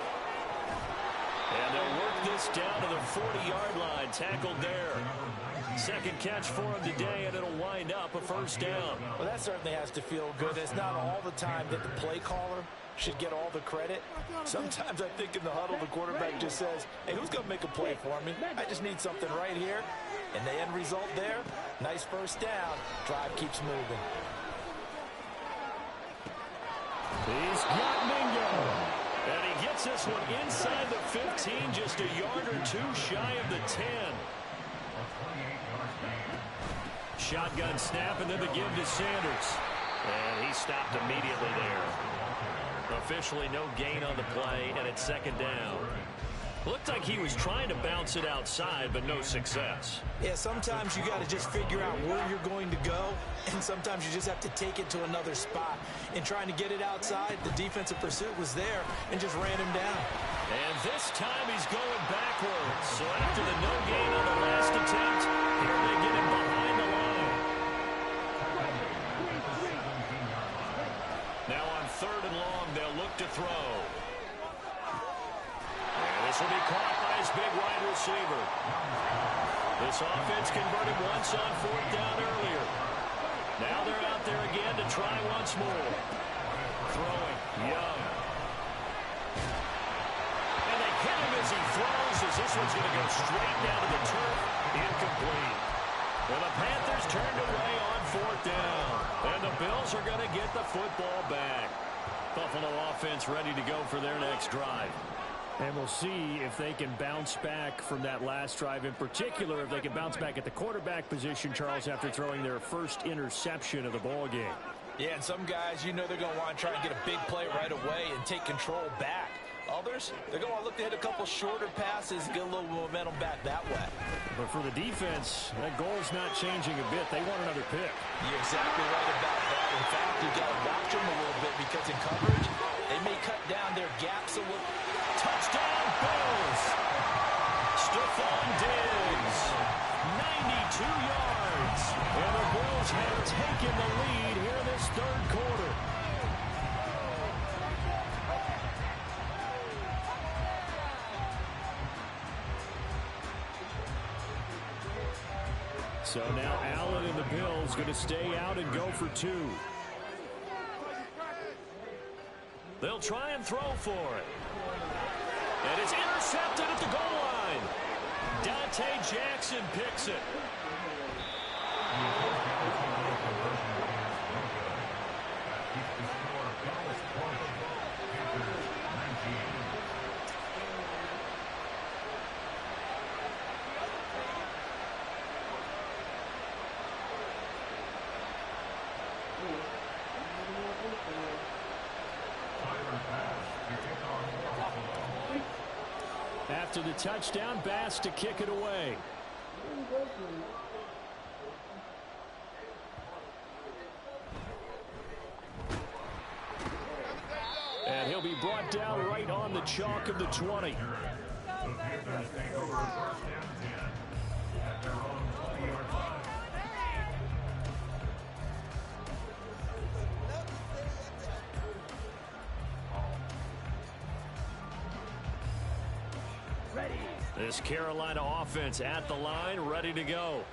And they'll work this down to the 40-yard line, tackled there. 2nd catch for him today, and it'll wind up a 1st down. Well, that certainly has to feel good. It's not all the time that the play caller should get all the credit. Sometimes I think in the huddle, the quarterback just says, hey, who's going to make a play for me? I just need something right here. And the end result there, nice 1st down. Drive keeps moving. He's got Mingo. And he gets this one inside the 15, just a yard or 2 shy of the 10. Shotgun snap, and then the give to Sanders. And he stopped immediately there. Officially no gain on the play, and it's 2nd down. Looked like he was trying to bounce it outside, but no success. Yeah, sometimes you got to just figure out where you're going to go, and sometimes you just have to take it to another spot. In trying to get it outside, the defensive pursuit was there and just ran him down. And this time he's going backwards. So after the no gain on the last attempt, here they get him behind the line. Now on 3rd and long, they'll look to throw. And this will be caught by his big wide receiver. This offense converted once on 4th down earlier. Now they're out there again to try once more. Throwing, Young. And they hit him as he throws, as this one's going to go straight down to the turf. Incomplete. And the Panthers turned away on 4th down. And the Bills are going to get the football back. Buffalo offense ready to go for their next drive. And we'll see if they can bounce back from that last drive. In particular, if they can bounce back at the quarterback position, Charles, after throwing their first interception of the ball game. Yeah, and some guys, you know they're going to want to try and get a big play right away and take control back. Others, they're going to want to look to hit a couple shorter passes, get a little momentum back that way. But for the defense, that goal's not changing a bit. They want another pick. You're exactly right about that. In fact, you've got to watch them a little bit because in coverage, they may cut down their gaps a little. Touchdown, Bills! Stephon Diggs, 92 yards. And the Bills have taken the lead here in this third quarter. So now Allen and the Bills going to stay out and go for 2. They'll try and throw for it. And it's intercepted at the goal line. Dante Jackson picks it. After the touchdown, Bass to kick it away. And he'll be brought down right on the chalk of the 20. This Carolina offense at the line, ready to go.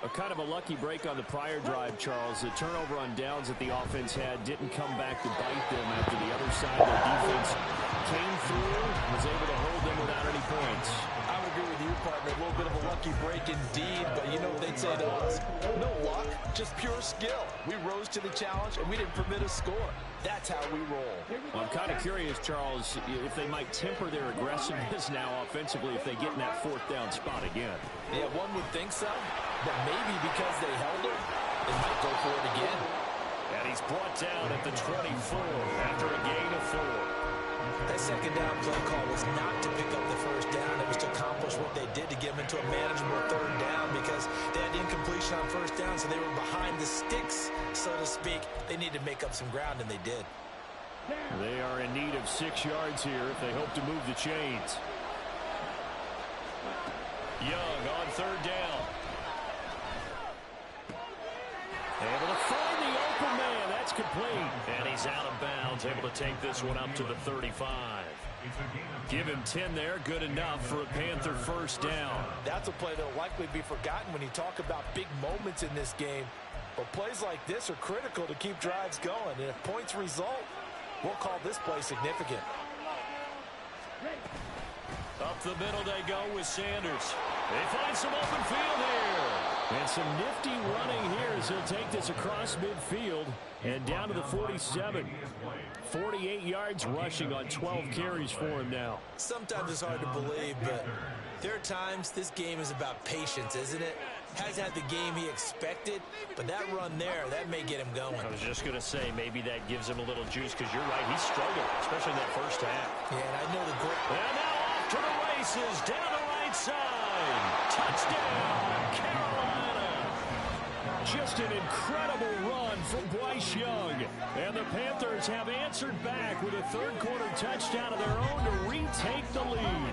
A kind of a lucky break on the prior drive, Charles. The turnover on downs that the offense had didn't come back to bite them after the other side of their defense came through, was able to hold them without any points. I would agree with you, partner. A little bit of a lucky break indeed, but you know what they'd say to us? No luck, just pure skill. We rose to the challenge, and we didn't permit a score. That's how we roll. Well, I'm kind of curious, Charles, if they might temper their aggressiveness now offensively if they get in that 4th down spot again. Yeah, one would think so, but maybe because they held it, they might go for it again. And he's brought down at the 24 after a gain of 4. That second down play call was not to pick up the first down. It was to accomplish what they did to get them into a manageable 3rd down because they had incompletion on 1st down, so they were behind the sticks, so to speak. They needed to make up some ground, and they did. They are in need of 6 yards here if they hope to move the chains. Young on 3rd down. Able to find the open man. That's complete. And he's out of bounds. Able to take this one up to the 35. Give him 10 there. Good enough for a Panther 1st down. That's a play that will likely be forgotten when you talk about big moments in this game. But plays like this are critical to keep drives going. And if points result, we'll call this play significant. Up the middle they go with Sanders. They find some open field here. And some nifty running here as he'll take this across midfield and down to the 47. 48 yards rushing on 12 carries for him now. Sometimes it's hard to believe, but there are times this game is about patience, isn't it? Hasn't had the game he expected, but that run there, that may get him going. I was just going to say, maybe that gives him a little juice because you're right, he struggled, especially in that first half. Yeah, and I know the great... And now off to the races, down the right side. Touchdown, Carolina. Just an incredible run from Bryce Young. And the Panthers have answered back with a 3rd quarter touchdown of their own to retake the lead.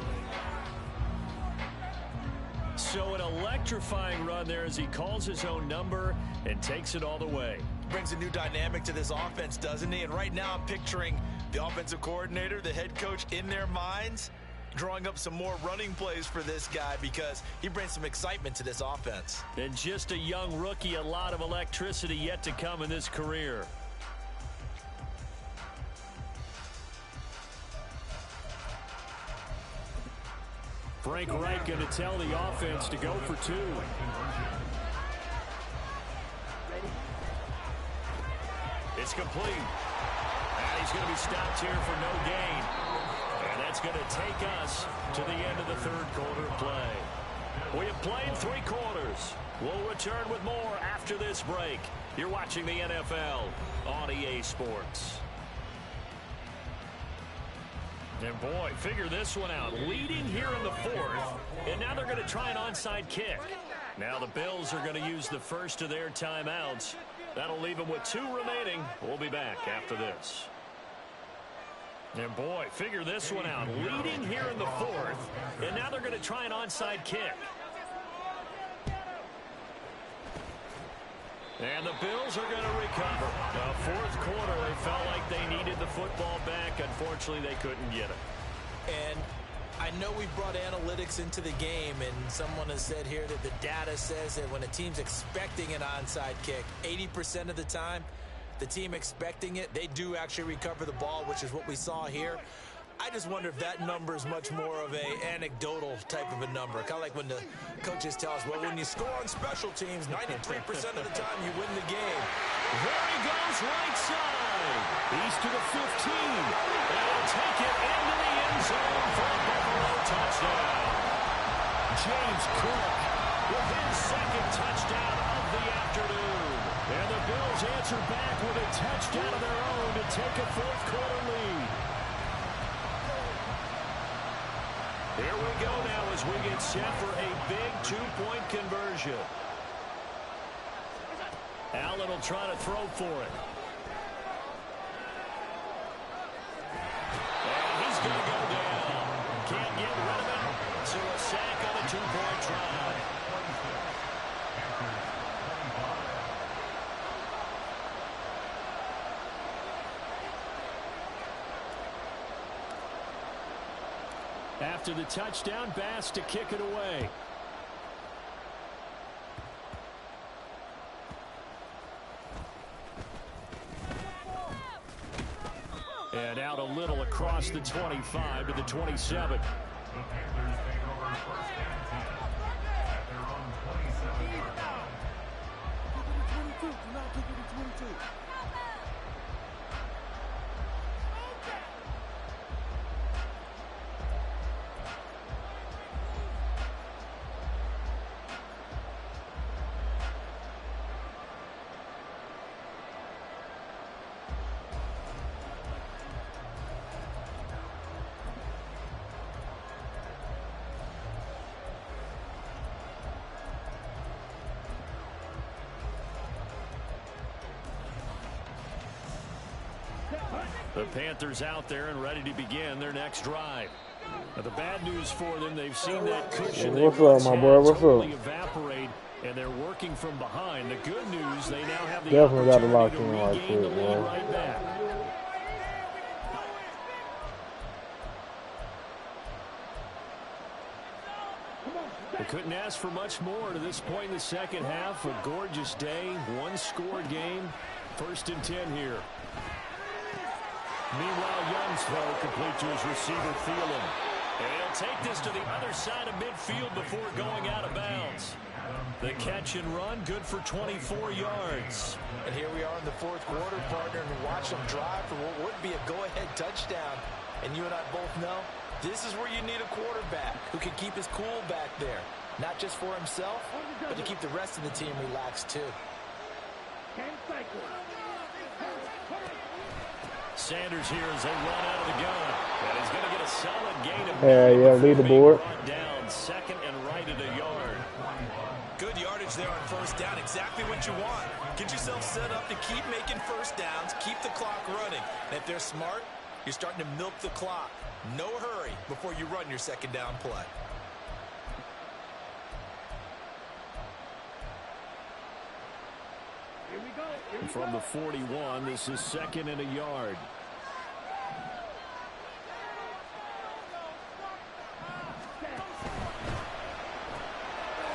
So an electrifying run there as he calls his own number and takes it all the way. Brings a new dynamic to this offense, doesn't he? And right now I'm picturing the offensive coordinator, the head coach in their minds. drawing up some more running plays for this guy because he brings some excitement to this offense. And just a young rookie, a lot of electricity yet to come in this career. Frank Reich going to tell the offense to go for two. It's complete. And he's going to be stopped here for no gain. And that's going to take us to the end of the third quarter of play. We have played 3 quarters. We'll return with more after this break. You're watching the NFL on EA Sports. And boy, figure this one out. Leading here in the fourth, and now they're going to try an onside kick. Now the Bills are going to use the first of their timeouts. That'll leave them with 2 remaining. We'll be back after this. And boy, figure this one out. Leading here in the fourth, and now they're going to try an onside kick. And the Bills are going to recover. The fourth quarter, they felt like they needed the football back. Unfortunately, they couldn't get it. And I know we brought analytics into the game, and someone has said here that the data says that when a team's expecting an onside kick, 80% of the time, the team expecting it, they do actually recover the ball, which is what we saw here. I just wonder if that number is much more of a anecdotal type of a number. Kind of like when the coaches tell us, well, when you score on special teams, 93% of the time you win the game. There he goes, right side. He's to the 15. And he'll take it into the end zone for a Buffalo touchdown. James Cook with his second touchdown of the afternoon. And the Bills answer back with a touchdown of their own to take a fourth quarter lead. Here we go now as we get set for a big 2-point conversion. Allen will try to throw for it. And he's going to go down. Can't get rid of it. So a sack on a 2-point try. After the touchdown, Bass to kick it away. And out a little across the 25 to the 27. The Panthers take over first and 10 at their own 27-yard line. Do not kick it to 22. The Panthers out there and ready to begin their next drive. Now, the bad news for them, they've seen that cushion What's up, my boy? What's totally up? evaporate, and they're working from behind. The good news, they now have the Definitely got to opportunity lock to in right regain the quick, lead bro. right back. They couldn't ask for much more to this point in the second half. A gorgeous day, one-score game, 1st and 10 here. Meanwhile, Young's throw complete to his receiver, Thielen. And he'll take this to the other side of midfield before going out of bounds. The catch and run, good for 24 yards. And here we are in the fourth quarter, partner, and watch them drive for what would be a go-ahead touchdown. And you and I both know this is where you need a quarterback who can keep his cool back there. Not just for himself, but to keep the rest of the team relaxed, too. Sanders here as they run out of the gun. And he's going to get a solid gain of Yeah, lead the board. Down, second and right at a yard. Good yardage there on first down. Exactly what you want. Get yourself set up to keep making first downs, keep the clock running. And if they're smart, you're starting to milk the clock. No hurry before you run your second down play. From the 41, this is second and a yard.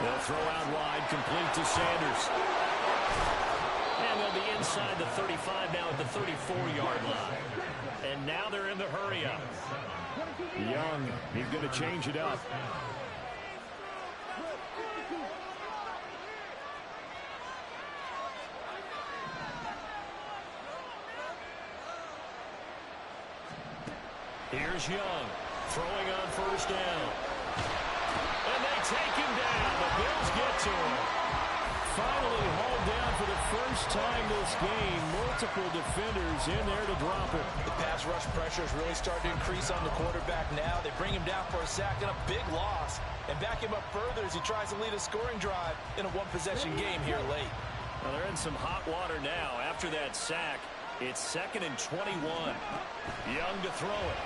They'll throw out wide, complete to Sanders. And they'll be inside the 35 now at the 34-yard line. And now they're in the hurry-up. Young, he's going to change it up. Here's Young, throwing on first down. And they take him down. The Bills get to him. Finally hauled down for the first time this game. Multiple defenders in there to drop him. The pass rush pressure is really starting to increase on the quarterback now. They bring him down for a sack and a big loss. And back him up further as he tries to lead a scoring drive in a one-possession game here late. Well, they're in some hot water now. After that sack, it's 2nd and 21. Young to throw it.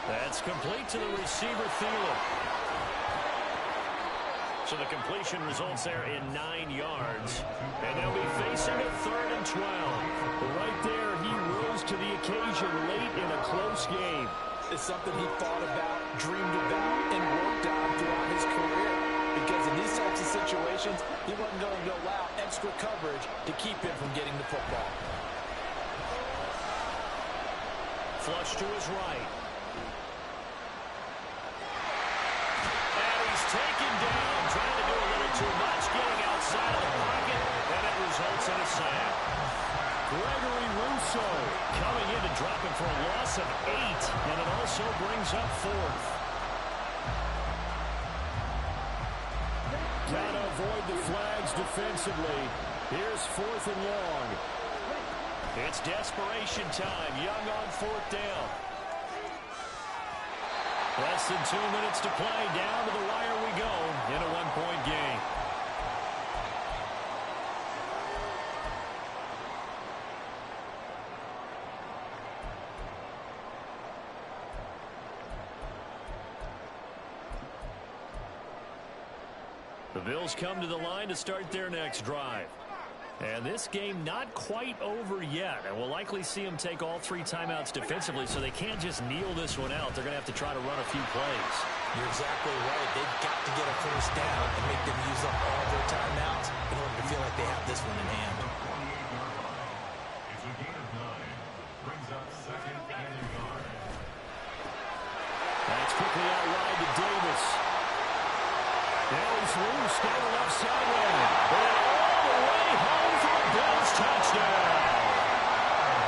That's complete to the receiver, Thielen. So the completion results there in 9 yards. And they'll be facing a 3rd and 12. But right there, he rose to the occasion late in a close game. It's something he thought about, dreamed about, and worked on throughout his career. Because in these types of situations, he wasn't going to allow extra coverage to keep him from getting the football. Flush to his right. Taken down, trying to do a little too much, getting outside of the pocket, and it results in a sack. Gregory Rousseau coming in to drop him for a loss of 8, and it also brings up 4th. Gotta avoid the flags defensively. Here's 4th and long. It's desperation time. Young on 4th down. Less than 2 minutes to play. Down to the wire we go in a one-point game. The Bills come to the line to start their next drive. And this game not quite over yet. And we'll likely see them take all 3 timeouts defensively, so they can't just kneel this one out. They're going to have to try to run a few plays. You're exactly right. They've got to get a first down and make them use up all their timeouts in order to feel like they have this one in hand. It's a gain of 9. Brings up 2nd and a yard. That's quickly out wide to Davis. Now he's loose down the left sideline. Bills touchdown.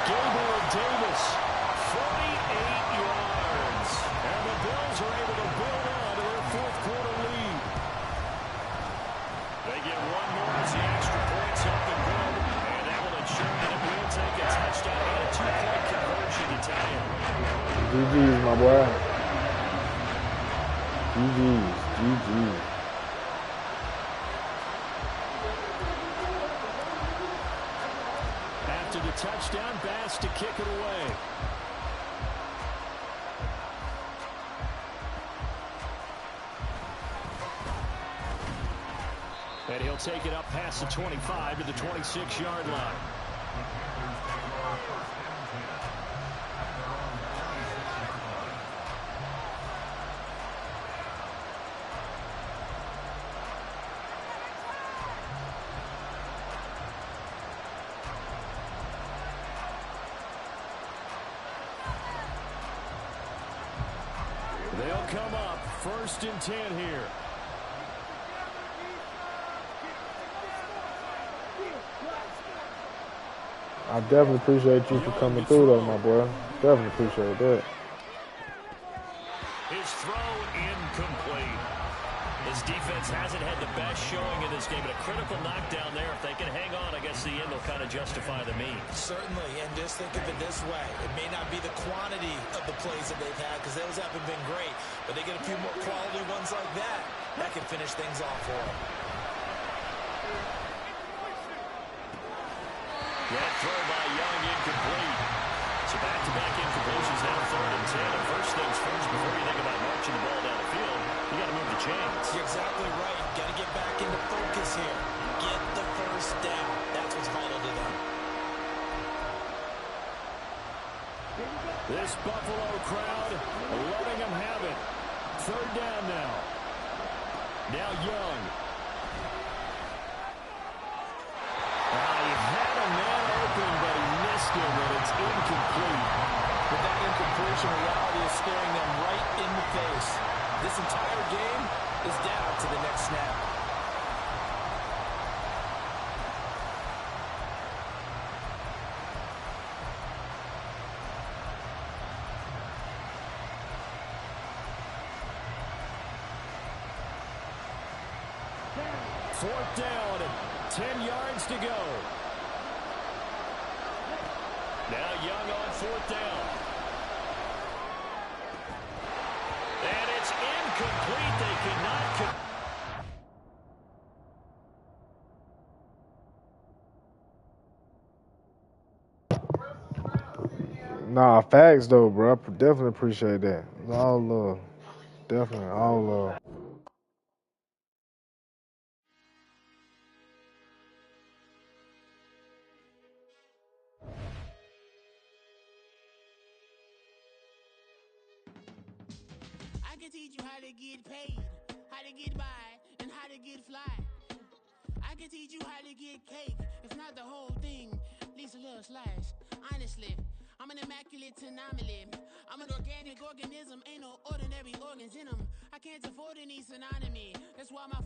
Gabriel Davis, 48 yards. And the Bills are able to build on to their 4th quarter lead. They get one more as the extra points up and good. And that will ensure that it will take a touchdown and a 2-point conversion to tie it. GG's, my boy. GG's. After the touchdown, Bass to kick it away. And he'll take it up past the 25 to the 26-yard line. They'll come up 1st and 10 here. I definitely appreciate you for coming through, though, my boy. Definitely appreciate that. His throw incomplete. His defense hasn't had the best showing in this game, but a critical knockdown there. If they can hang on, I guess the end will kind of justify the means. Certainly, and just think of it this way. It may not be the quantity of the plays that they've had, because those haven't been great, but they get a few more quality ones like that. That can finish things off for them. That throw by Young incomplete. So back-to-back incompletions now 3rd and 10. And first things first, before you think about marching the ball down the field, you got to move the chains. You're exactly right. Got to get back into focus here. Get the first down. That's what's vital to them. This Buffalo crowd letting them have it. 3rd down now. Now Young. He had a man open, but he missed him, and it's incomplete. But that incompletion reality is staring them right in the face. This entire game is down to the next snap. Fourth down, 10 yards to go. Now Young on fourth down. And it's incomplete. They cannot. Nah, facts though, bro. I definitely appreciate that. All love. Definitely, all love. I can teach you how to get paid, how to get by, and how to get fly. I can teach you how to get cake, if not the whole thing, at least a little slice. Honestly, I'm an immaculate anomaly. I'm an organic organism, ain't no ordinary organs in them. I can't afford any synonymy. That's why my